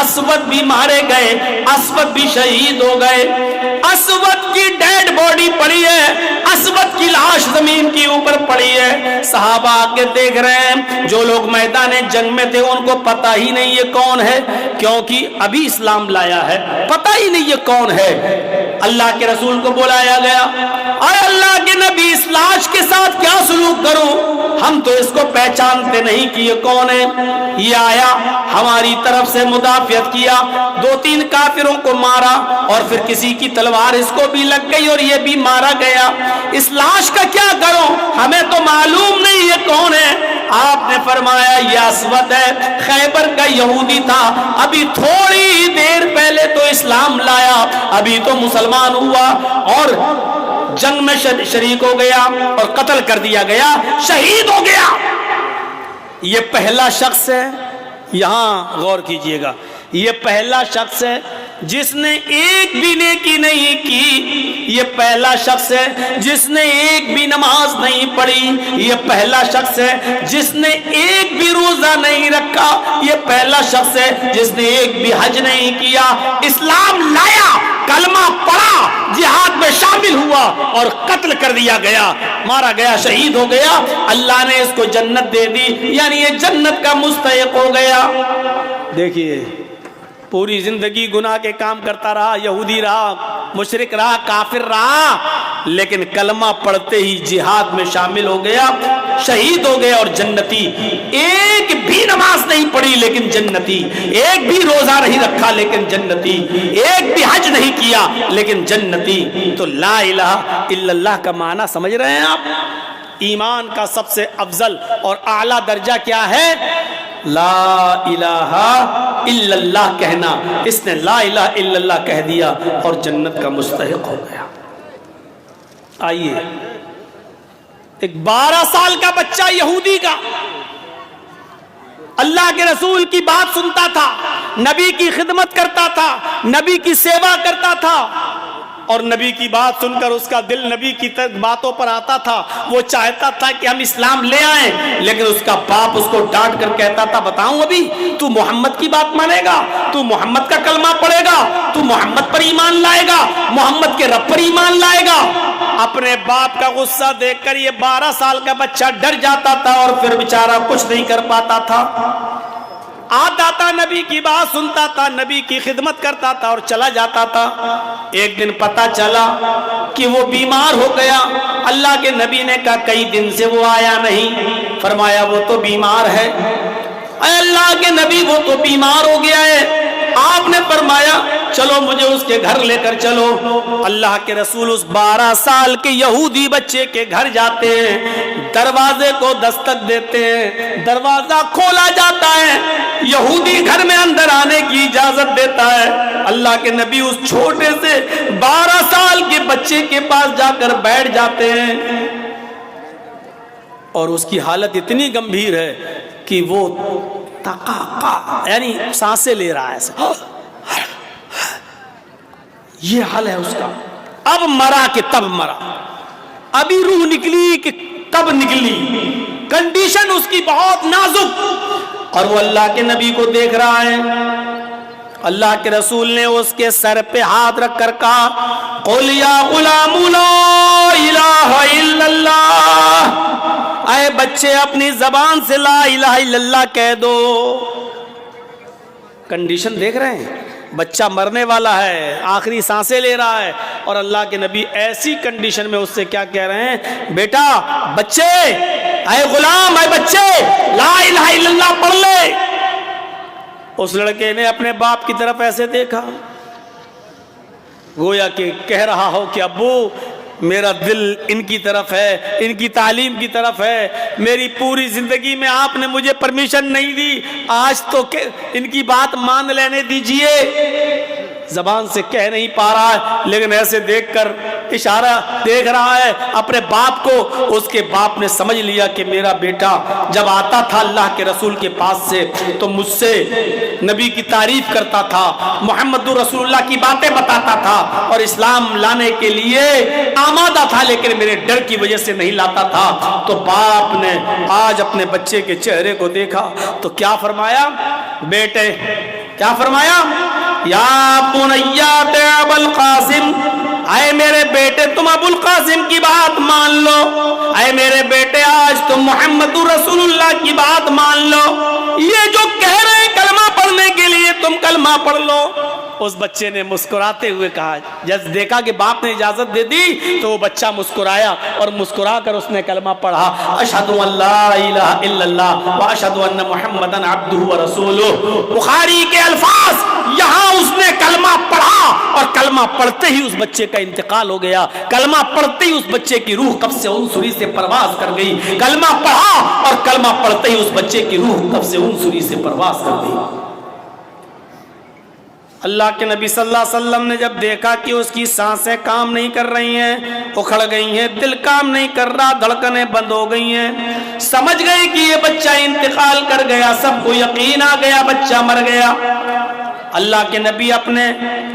اسود بھی مارے گئے، اسود بھی شہید ہو گئے۔ اسود کی ڈیڈ باڈی پڑی ہے، اسود کی لاش زمین کی اوپر پڑی ہے۔ صحابہ آگے دیکھ رہے ہیں، جو لوگ میدان جنگ میں تھے ان کو پتہ ہی نہیں یہ کون ہے، کیونکہ ابھی اسلام لایا ہے، پتہ ہی نہیں یہ کون ہے۔ اللہ کے رسول کو بلایا گیا، اے اللہ کے نبی اس لاش کے ساتھ کیا سلوک کروں، ہم تو اس کو پہچانتے نہیں کہ یہ کون ہے۔ یہ آیا، ہماری طرف سے مدافعت کیا، 2-3 کافروں کو مارا اور پھر کسی کی تلوار اس کو بھی لگ گئی اور یہ بھی مارا گیا۔ اس لاش کا کیا کروں، ہمیں تو معلوم نہیں یہ کون ہے۔ آپ نے فرمایا یہ اسود ہے، خیبر کا یہودی تھا، ابھی تھوڑی دیر پہلے تو اسلام لایا، ابھی تو مسلمان ہوا اور جنگ میں شریک ہو گیا اور قتل کر دیا گیا، شہید ہو گیا۔ یہ پہلا شخص ہے، یہاں غور کیجئے گا، یہ پہلا شخص ہے جس نے ایک بھی نیکی نہیں کی، یہ پہلا شخص ہے جس نے ایک بھی نماز نہیں پڑھی، یہ پہلا شخص ہے جس نے ایک بھی روزہ نہیں رکھا، یہ پہلا شخص ہے جس نے ایک بھی حج نہیں کیا، اسلام لایا، کلمہ پڑھا، جہاد میں شامل ہوا اور قتل کر دیا گیا، مارا گیا، شہید ہو گیا۔ اللہ نے اس کو جنت دے دی، یعنی یہ جنت کا مستحق ہو گیا۔ دیکھیے پوری زندگی گناہ کے کام کرتا رہا، یہودی رہا، مشرک رہا، کافر رہا، لیکن کلمہ پڑھتے ہی جہاد میں شامل ہو گیا، شہید ہو گیا اور جنتی۔ ایک بھی نماز نہیں پڑھی لیکن جنتی، ایک بھی روزہ نہیں رکھا لیکن جنتی، ایک بھی حج نہیں کیا لیکن جنتی۔ تو لا الہ الا اللہ کا معنی سمجھ رہے ہیں آپ؟ ایمان کا سب سے افضل اور اعلیٰ درجہ کیا ہے؟ لا الہ الا اللہ کہنا۔ اس نے لا الہ الا اللہ کہہ دیا اور جنت کا مستحق ہو گیا۔ آئیے، ایک 12 سال کا بچہ یہودی کا اللہ کے رسول کی بات سنتا تھا، نبی کی خدمت کرتا تھا، نبی کی سیوا کرتا تھا، اور نبی کی بات سن کر اس کا دل نبی کی باتوں پر آتا تھا، وہ چاہتا تھا کہ ہم اسلام لے آئیں، لیکن اس کا باپ اس کو ڈانٹ کر کہتا تھا بتاؤں ابھی تو محمد کی بات مانے گا، تو محمد کا کلمہ پڑھے گا، تو محمد پر ایمان لائے گا، محمد کے رب پر ایمان لائے گا۔ اپنے باپ کا غصہ دیکھ کر یہ 12 سال کا بچہ ڈر جاتا تھا اور پھر بیچارہ کچھ نہیں کر پاتا تھا۔ آتا تھا، نبی کی بات سنتا تھا، نبی کی خدمت کرتا تھا اور چلا جاتا تھا۔ ایک دن پتا چلا کہ وہ بیمار ہو گیا۔ اللہ کے نبی نے کہا کئی دن سے وہ آیا نہیں، فرمایا وہ تو بیمار ہے۔ اے اللہ کے نبی وہ تو بیمار ہو گیا ہے۔ آپ نے فرمایا چلو مجھے اس کے گھر لے کر چلو۔ اللہ کے رسول اس 12 سال کے یہودی بچے کے گھر جاتے ہیں، دروازے کو دستک دیتے ہیں، دروازہ کھولا جاتا ہے، یہودی گھر میں اندر آنے کی اجازت دیتا ہے۔ اللہ کے نبی اس چھوٹے سے 12 سال کے بچے کے پاس جا کر بیٹھ جاتے ہیں اور اس کی حالت اتنی گمبھیر ہے کہ وہ یعنی سانسیں لے رہا ہے، یہ حال ہے اس کا۔ اب مرا کہ تب مرا، ابھی روح نکلی کہ کب نکلی، کنڈیشن اس کی بہت نازک، اور وہ اللہ کے نبی کو دیکھ رہا ہے۔ اللہ کے رسول نے اس کے سر پہ ہاتھ رکھ کر کہا قُلْ يَا غُلَامُ لَا إِلَٰهَ إِلَّا اللَّهُ، اے بچے اپنی زبان سے لا الہ الا اللہ کہہ دو۔ کنڈیشن دیکھ رہے ہیں، بچہ مرنے والا ہے، آخری سانسیں لے رہا ہے، اور اللہ کے نبی ایسی کنڈیشن میں اس سے کیا کہہ رہے ہیں؟ بیٹا، بچے اے غلام، اے بچے، لا الہ الا اللہ پڑھ لے۔ اس لڑکے نے اپنے باپ کی طرف ایسے دیکھا گویا کہ کہہ رہا ہو کہ ابو میرا دل ان کی طرف ہے، ان کی تعلیم کی طرف ہے، میری پوری زندگی میں آپ نے مجھے پرمیشن نہیں دی، آج تو ان کی بات مان لینے دیجئے۔ زبان سے کہہ نہیں پا رہا ہے لیکن ایسے دیکھ کر اشارہ دیکھ رہا ہے اپنے باپ کو۔ اس کے باپ نے سمجھ لیا کہ میرا بیٹا جب آتا تھا اللہ کے رسول کے پاس سے تو مجھ سے نبی کی تعریف کرتا تھا، محمد رسول اللہ کی باتیں بتاتا تھا اور اسلام لانے کے لیے آمادہ تھا، لیکن میرے ڈر کی وجہ سے نہیں لاتا تھا۔ تو باپ نے آج اپنے بچے کے چہرے کو دیکھا تو کیا فرمایا؟ بیٹے کیا فرمایا؟ یا بنیات ابو القاسم، اے میرے بیٹے تم ابو القاسم کی بات مان لو، اے میرے بیٹے آج تم محمد رسول اللہ کی بات مان لو، یہ جو کہہ رہے ہیں کلمہ پڑھنے کے لیے تم کلمہ پڑھ لو۔ اس بچے نے مسکراتے ہوئے کہا، جب دیکھا کہ باپ نے اجازت دے دی تو وہ بچہ مسکرایا اور مسکرا کر اس نے کلمہ پڑھا، اشہد ان لا الہ الا اللہ واشہد ان محمدًا عبدہ ورسولہ۔ بخاری کے الفاظ، یہاں اس نے کلمہ پڑھا اور کلمہ پڑھتے ہی اس بچے کا انتقال ہو گیا، کلمہ پڑھتے ہی اس بچے کی روح قبض عنصری سے پرواز کر گئی، کلمہ پڑھا اور کلمہ پڑھتے ہی اس بچے کی روح قبض عنصری سے پرواز کر گئی۔ اللہ کے نبی صلی اللہ علیہ وسلم نے جب دیکھا کہ اس کی سانسیں کام نہیں کر رہی ہیں، اکھڑ گئی ہیں، دل کام نہیں کر رہا، دھڑکنیں بند ہو گئی ہیں، سمجھ گئے کہ یہ بچہ انتقال کر گیا، سب کو یقین آ گیا بچہ مر گیا۔ اللہ کے نبی اپنے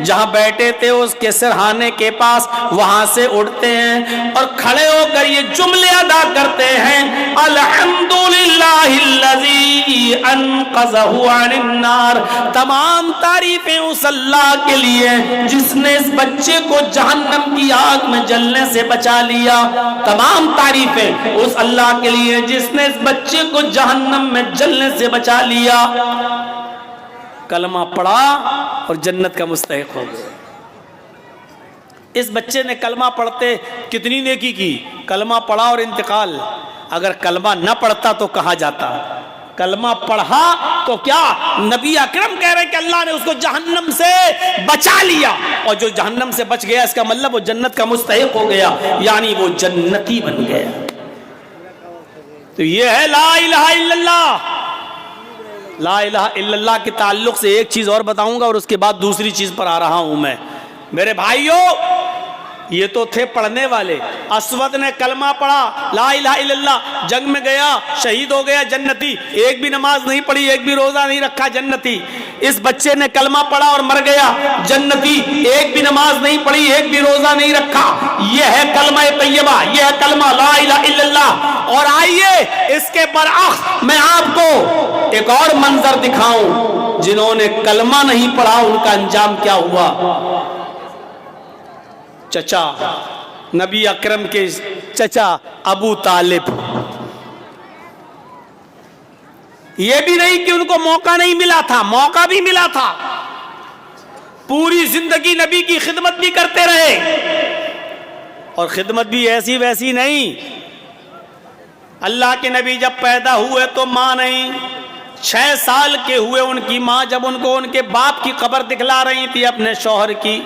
جہاں بیٹھے تھے اس کے سرہانے کے پاس وہاں سے اٹھتے ہیں اور کھڑے ہو کر یہ جملے ادا کرتے ہیں، الحمدللہ الذی انقذہ عن النار۔ تمام تعریفیں اس اللہ کے لیے جس نے اس بچے کو جہنم کی آگ میں جلنے سے بچا لیا، تمام تعریفیں اس اللہ کے لیے جس نے اس بچے کو جہنم میں جلنے سے بچا لیا۔ کلمہ پڑھا اور جنت کا مستحق ہو گیا۔ اس بچے نے کلمہ پڑھتے کتنی نیکی کی، کلمہ پڑھا اور انتقال۔ اگر کلمہ نہ پڑھتا تو کہاں جاتا؟ کلمہ پڑھا تو کیا نبی اکرم کہہ رہے کہ اللہ نے اس کو جہنم سے بچا لیا، اور جو جہنم سے بچ گیا اس کا مطلب وہ جنت کا مستحق ہو گیا، یعنی وہ جنتی بن گیا۔ تو یہ ہے لا الہ الا اللہ۔ لا الہ الا اللہ کے تعلق سے ایک چیز اور بتاؤں گا اور اس کے بعد دوسری چیز پر آ رہا ہوں میں۔ میرے بھائیوں، یہ تو تھے پڑھنے والے، اسود نے کلمہ پڑھا لا الہ الا اللہ، جنگ میں گیا شہید ہو گیا جنتی، ایک بھی نماز نہیں پڑھی، ایک بھی روزہ نہیں رکھا جنتی۔ اس بچے نے کلمہ پڑھا اور مر گیا جنتی، ایک بھی نماز نہیں پڑھی، ایک بھی روزہ نہیں رکھا۔ یہ ہے کلمہ طیبہ، یہ ہے کلمہ لا الہ الا اللہ۔ اور آئیے اس کے برعکس میں آپ کو ایک اور منظر دکھاؤں، جنہوں نے کلمہ نہیں پڑھا ان کا انجام کیا ہوا۔ چچا، نبی اکرم کے چچا ابو طالب، یہ بھی نہیں کہ ان کو موقع نہیں ملا تھا، موقع بھی ملا تھا، پوری زندگی نبی کی خدمت بھی کرتے رہے، اور خدمت بھی ایسی ویسی نہیں۔ اللہ کے نبی جب پیدا ہوئے تو ماں نہیں، 6 سال کے ہوئے ان کی ماں جب ان کو ان کے باپ کی قبر دکھلا رہی تھی اپنے شوہر کی،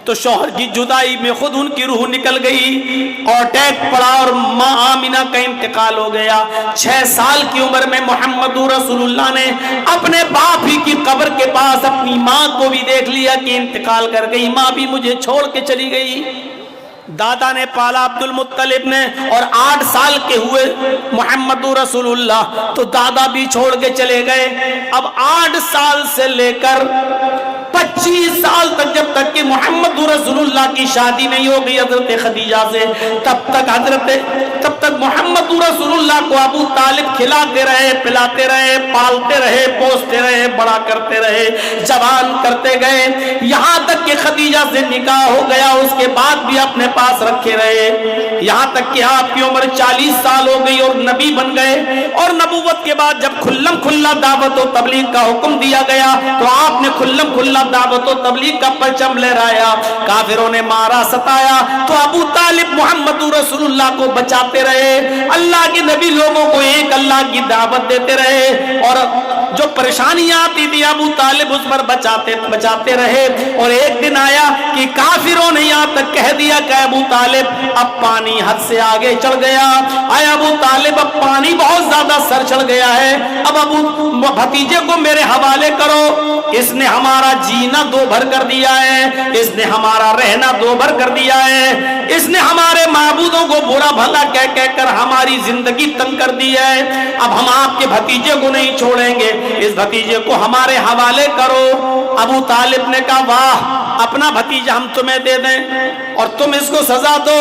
تو شوہر کی جدائی میں خود ان کی روح نکل گئی اور اٹیک پڑا اور ماں آمینہ کا انتقال ہو گیا۔ 6 سال کی عمر میں محمد رسول اللہ نے اپنے باپ ہی کی قبر کے پاس اپنی ماں کو بھی دیکھ لیا کہ انتقال کر گئی، ماں بھی مجھے چھوڑ کے چلی گئی۔ دادا نے پالا عبد المطلب نے، اور 8 سال کے ہوئے محمد رسول اللہ تو دادا بھی چھوڑ کے چلے گئے۔ اب 8 سال سے لے کر 25 سال تک، جب تک کہ محمد رسول اللہ کی شادی نہیں ہو گئی حضرت خدیجہ سے، تب تک محمد رسول اللہ کو ابو طالب کھلاتے رہے، پلاتے رہے، پالتے رہے، پوستے رہے، بڑا کرتے رہے، جوان کرتے گئے، یہاں تک کہ خدیجہ سے نکاح ہو گیا، اس کے بعد بھی اپنے پاس رکھے رہے، یہاں تک کہ آپ کی عمر 40 سال ہو گئی اور نبی بن گئے۔ اور نبوت کے بعد جب کھلم کھلا دعوت و تبلیغ کا حکم دیا گیا تو آپ نے کھلم کھلا دعوت و تبلیغ کا परचम लहराया, काफिरों ने मारा सताया, तो अबू तालिब मोहम्मद रसूलुल्लाह को बचाते रहे। अल्लाह के नबी लोगों को एक अल्लाह की दावत देते रहे और जो परेशानियां आती थी अबू तालिब उस पर बचाते रहे। और एक दिन आया कि काफिरों ने यहाँ तक कह दिया कि अबू तालिब अब पानी हद से आगे चढ़ गया, आए अबू तालिब अब पानी बहुत ज्यादा सर चढ़ गया है, अब अबू भतीजे को मेरे हवाले करो, इसने हमारा जीना दो भर कर दिया है, इसने हमारा रहना दो भर कर दिया है, इसने हमारे माबूदों को बुरा भला कह कहकर हमारी जिंदगी तंग कर दी है, अब हम आपके भतीजे को नहीं छोड़ेंगे, इस भतीजे को हमारे हवाले करो। अबू तालिब ने कहा वाह, अपना भतीजा हम तुम्हें दे दें और तुम इसको सजा दो,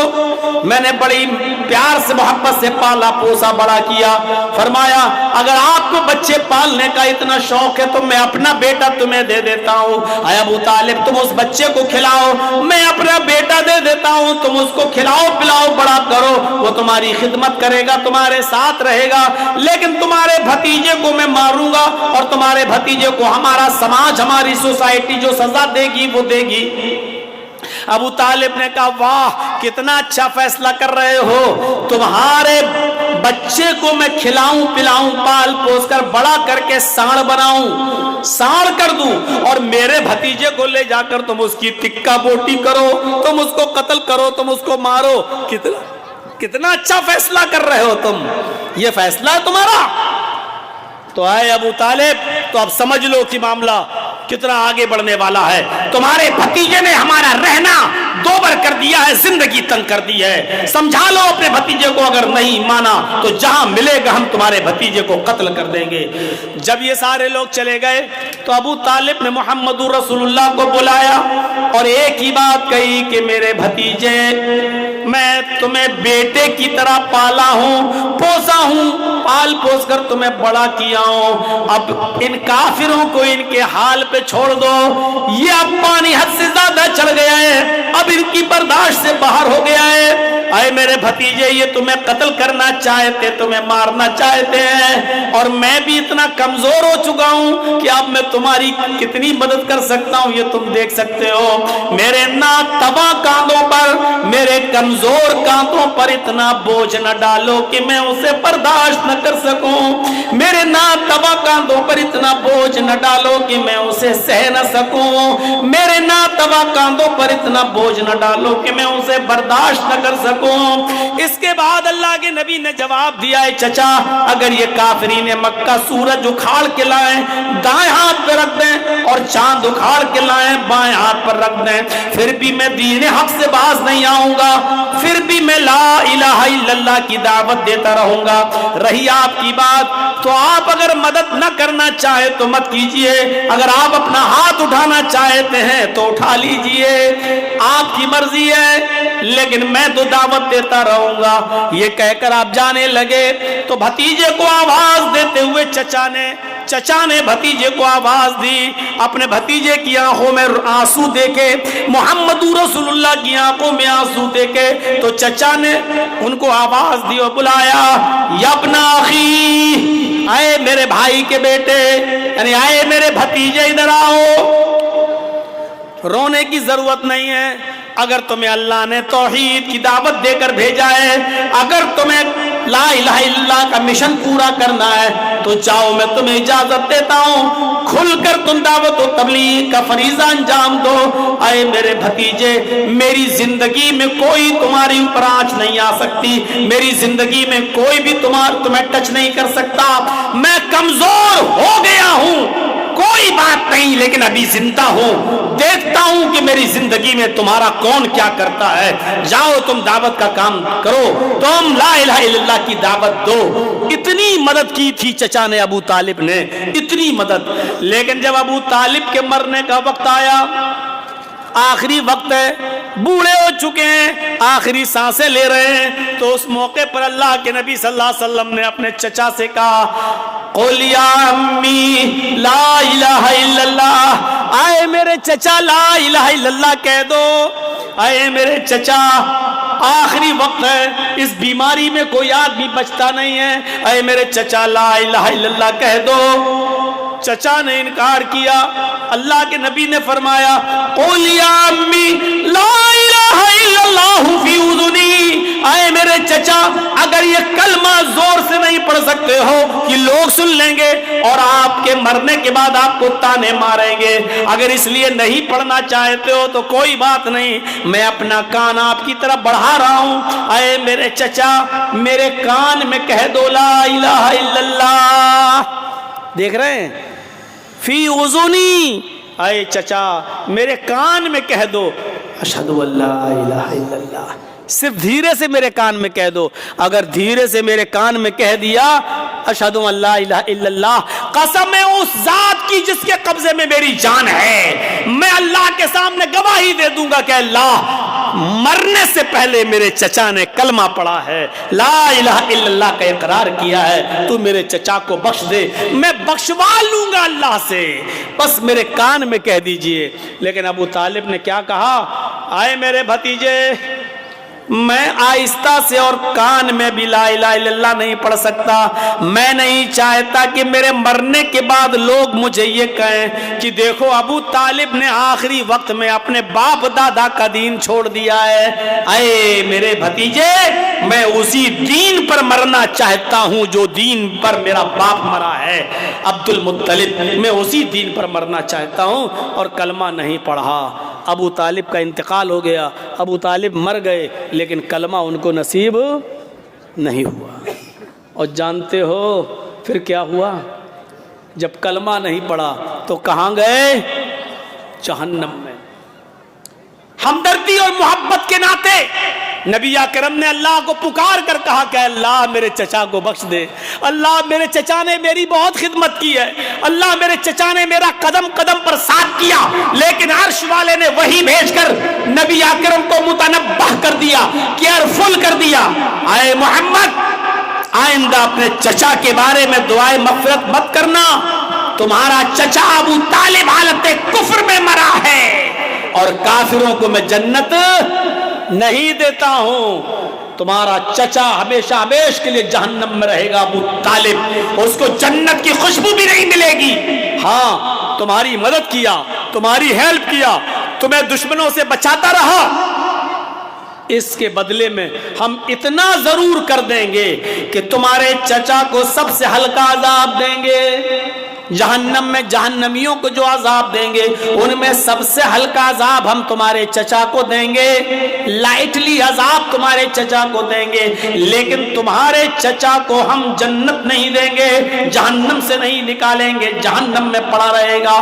मैंने बड़ी प्यार से मोहब्बत से पाला पोसा बड़ा किया। फरमाया अगर आपको बच्चे पालने का इतना शौक है तो मैं अपना बेटा तुम्हें दे देता हूँ। अबू तालिब तुम उस बच्चे को खिलाओ, मैं अपना बेटा दे देता हूँ, तुम उसको खिलाओ पिलाओ बड़ा करो, वो तुम्हारी खिदमत करेगा, तुम्हारे साथ रहेगा, लेकिन तुम्हारे भतीजे को मैं मारूंगा और तुम्हारे भतीजे को हमारा समाज हमारी सोसाइटी जो सजा देगी वो देगी। अबू तालिब ने कहा वाह कितना अच्छा फैसला कर रहे हो, तुम्हारे बच्चे को मैं खिलाऊं पिलाऊं पाल पोस कर बड़ा करके सांड बनाऊं, सांड कर दूं और मेरे भतीजे को ले जाकर तुम उसकी टिक्का बोटी करो, तुम उसको कत्ल करो, तुम उसको मारो। कितना अच्छा फैसला कर रहे हो तुम, ये फैसला है तुम्हारा। तो आए अबू तालिब तो अब समझ लो कि मामला कितना आगे बढ़ने वाला है, तुम्हारे भतीजे ने हमारा रहना दोबर कर दिया है, जिंदगी तंग कर दी है, समझा लो अपने भतीजे को, अगर नहीं माना तो जहां मिलेगा हम तुम्हारे भतीजे को कत्ल कर देंगे। जब ये सारे लोग चले गए तो अबू तालिब ने मोहम्मद रसूलुल्लाह को बुलाया और एक ही बात कही कि मेरे भतीजे मैं तुम्हें बेटे की तरह पाला हूं, पोसा हूं, पाल पोस कर तुम्हें बड़ा किया हूं, अब इन काफिरों को इनके हाल पे छोड़ दो, ये अब पानी हद से ज्यादा चढ़ गया है, अब इनकी बर्दाश्त से बाहर हो गया है। अरे मेरे भतीजे ये तुम्हें कत्ल करना चाहते, तुम्हें मारना चाहते हैं और मैं भी इतना कमजोर हो चुका हूं कि अब मैं तुम्हारी कितनी मदद कर सकता हूं ये तुम देख सकते हो। मेरे नातवा कांधों पर, मेरे कमजोर कांधों पर इतना बोझ न डालो कि मैं उसे बर्दाश्त न कर सकूं, मेरे नातवा कांधों पर इतना बोझ न डालो कि मैं उसे सह न सकूं, मेरे नातवा कांधों पर इतना बोझ न डालो कि मैं उसे बर्दाश्त न कर सकूं। इसके बाद अल्लाह के नबी ने जवाब दिया है चचा अगर ये काफिरीन मक्का सूरज उखाड़ के लाए दाएं हाथ पे रख दें और चांद उखाड़ के लाए बाएं हाथ पर रख दें, फिर भी मैं दीन हक से बाज नहीं आऊंगा, फिर भी मैं ला इलाहा इल्लल्लाह की दावत देता रहूंगा। रही आपकी बात तो आप अगर मदद न करना चाहे तो मत कीजिए, अगर आप अपना हाथ उठाना चाहते हैं तो उठा लीजिए, आपकी मर्जी है, लेकिन मैं तो दावत देता रहूंगा। ये कहकर आप जाने लगे तो भतीजे को आवाज देते हुए चचा ने भतीजे को आवाज दी, अपने भतीजे की आंखों में आंसू देखे, मोहम्मद रसूलुल्लाह की आंखों में आंसू देखे तो चचा ने उनको आवाज दी और बुलाया यब्ना अखी, आए मेरे भाई के बेटे, यानी आए मेरे भतीजे इधर आओ। रोने की जरूरत नहीं है, अगर तुम्हें अल्लाह ने तौहीद की दावत देकर भेजा है, अगर तुम्हें ला इलाहा इल्लल्लाह का मिशन पूरा करना है तो जाओ मैं तुम्हें इजाजत देता हूँ, खुलकर तुम दावत और तबलीग का फरीजा अंजाम दो। आए मेरे भतीजे मेरी जिंदगी में कोई तुम्हारी ऊपर आंच नहीं आ सकती, मेरी जिंदगी में कोई भी तुम्हें टच नहीं कर सकता, मैं कमजोर हो गया हूँ कोई बात नहीं, लेकिन अभी जिंदा हूं, देखता हूं कि मेरी जिंदगी में तुम्हारा कौन क्या करता है, जाओ तुम दावत का काम करो, तुम ला इलाहा इल्लल्लाह की दावत दो। इतनी मदद की थी चचा ने अबू तालिब ने, इतनी मदद। लेकिन जब अबू तालिब के मरने का वक्त आया, आखिरी वक्त है, बूढ़े हो चुके हैं, आखिरी सांसें ले रहे हैं, तो उस मौके पर अल्लाह के नबी सल्लल्लाहु अलैहि वसल्लम ने अपने चचा से कहा क़ुल या अम्मी ला इलाहा इल्लल्लाह, आए मेरे चचा ला इलाहा इल्लल्लाह कह दो, आए मेरे चचा आखिरी वक्त है, इस बीमारी में कोई आदमी बचता नहीं है, आए मेरे चचा ला इलाहा इल्लल्लाह कह दो। चचा ने इनकार किया। अल्लाह के नबी ने फरमाया क़ुल या अम्मी ला इलाहा इल्लल्लाहु फी उज़ुनी, आए मेरे चचा अगर ये कलमा जोर से नहीं पढ़ सकते हो कि लोग सुन लेंगे और आपके मरने के बाद आपको ताने मारेंगे, अगर इसलिए नहीं पढ़ना चाहते हो तो कोई बात नहीं, मैं अपना कान आपकी तरफ बढ़ा रहा हूं। आए मेरे चचा मेरे कान में कह दो ला इलाहा इल्लल्लाह। देख रहे हैं, फी उज़ुनी, आए चचा मेरे कान में कह दो अशहदु अल्ला इलाहा इल्लल्लाह। सिर्फ धीरे से मेरे कान में कह दो। अगर धीरे से मेरे कान में कह दिया अशहदु अल्ला इलाहा इल्लल्लाह, कसम है उस जात की जिसके कब्जे में मेरी जान है, मैं अल्लाह के सामने गवाही दे दूंगा कि अल्लाह मरने से पहले मेरे चचा ने कलमा पढ़ा है, ला इलाहा इल्लल्लाह का इकरार किया है, तू मेरे चचा को बख्श दे, मैं बख्शवा लूंगा अल्लाह से, बस मेरे कान में कह दीजिए। लेकिन अबू तालिब ने क्या कहा, आए मेरे भतीजे मैं आहिस्ता से और कान में भी ला इलाहा इल्लल्लाह नहीं पढ़ सकता, मैं नहीं चाहता कि मेरे मरने के बाद लोग मुझे ये कहें कि देखो अबू तालिब ने आखिरी वक्त में अपने बाप दादा का दीन छोड़ दिया है। अरे मेरे भतीजे मैं उसी दीन पर मरना चाहता हूं जो दीन पर मेरा बाप मरा है अब्दुल मुत्तलिब, मैं उसी दीन पर मरना चाहता हूं और कलमा नहीं पढ़ा। अबू तालिब का इंतकाल हो गया, अबू तालिब मर गए लेकिन कलमा उनको नसीब नहीं हुआ। और जानते हो फिर क्या हुआ, जब कलमा नहीं पड़ा तो कहाँ गए, जहन्नम में। हमदर्दी और मोहब्बत के नाते नबी अकरम ने अल्लाह को पुकार कर कहा कि अल्लाह मेरे चचा को बख्श दे, अल्लाह मेरे चचा ने मेरी बहुत खिदमत की है, अल्लाह मेरे चचा ने मेरा कदम कदम पर साथ किया, लेकिन अर्श वाले ने वही भेजकर नबी अकरम को मुतनब्बह कर दिया, केयरफुल कर दिया। आए मोहम्मद आइंदा अपने चचा के बारे में दुआए मग़फ़िरत मत करना, तुम्हारा चचा अबू तालिब हालत कुफ्र में मरा है और काफिरों को मैं जन्नत नहीं देता हूं। तुम्हारा चचा हमेशा हमेशा के लिए जहन्नम में रहेगा अबू तालिब, उसको जन्नत की खुशबू भी नहीं मिलेगी। हाँ तुम्हारी मदद किया, तुम्हारी हेल्प किया, तुम्हें दुश्मनों से बचाता रहा, इसके बदले में हम इतना जरूर कर देंगे कि तुम्हारे चचा को सबसे हल्का अजाब देंगे। जहन्नम में जहन्नमियों को जो अजाब देंगे उनमें सबसे हल्का अजाब हम तुम्हारे चचा को देंगे, लाइटली अजाब तुम्हारे चचा को देंगे, लेकिन तुम्हारे चचा को हम जन्नत नहीं देंगे, जहन्नम से नहीं निकालेंगे, जहन्नम में पड़ा रहेगा।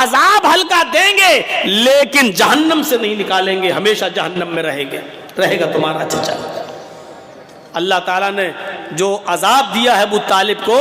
अजाब हल्का देंगे लेकिन जहन्नम से नहीं निकालेंगे, हमेशा जहन्नम में रहेगा तुम्हारा चचा। अल्लाह ताला ने जो अजाब दिया है अबू तालिब को,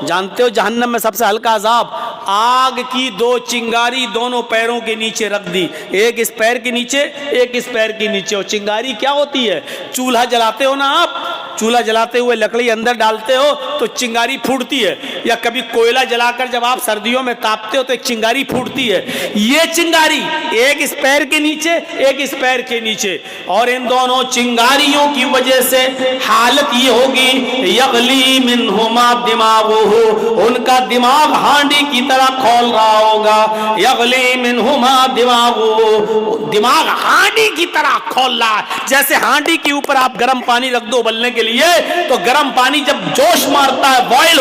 जानते हो जहन्नम में सबसे हल्का अजाब, आग की 2 चिंगारी दोनों पैरों के नीचे रख दी, एक इस पैर के नीचे एक इस पैर के नीचे। और चिंगारी क्या होती है, चूल्हा जलाते हो ना आप, चूल्हा जलाते हुए लकड़ी अंदर डालते हो तो चिंगारी फूटती है, या कभी कोयला जलाकर जब आप सर्दियों में तापते हो तो एक चिंगारी फूटती है। ये चिंगारी एक इस पैर के नीचे एक इस पैर के नीचे, और इन दोनों चिंगारियों की वजह से हालत ये होगी यगली मिनहुमा दिमागुहु, उनका दिमाग हांडी की तरह खोल रहा होगा। यगली मिनहुमा दिमागुहु, दिमाग हांडी की तरह खोल रहा है, जैसे हांडी के ऊपर आप गर्म पानी रख दो उबलने के लिए, तो गर्म पानी जब जोश मारता है, बॉयल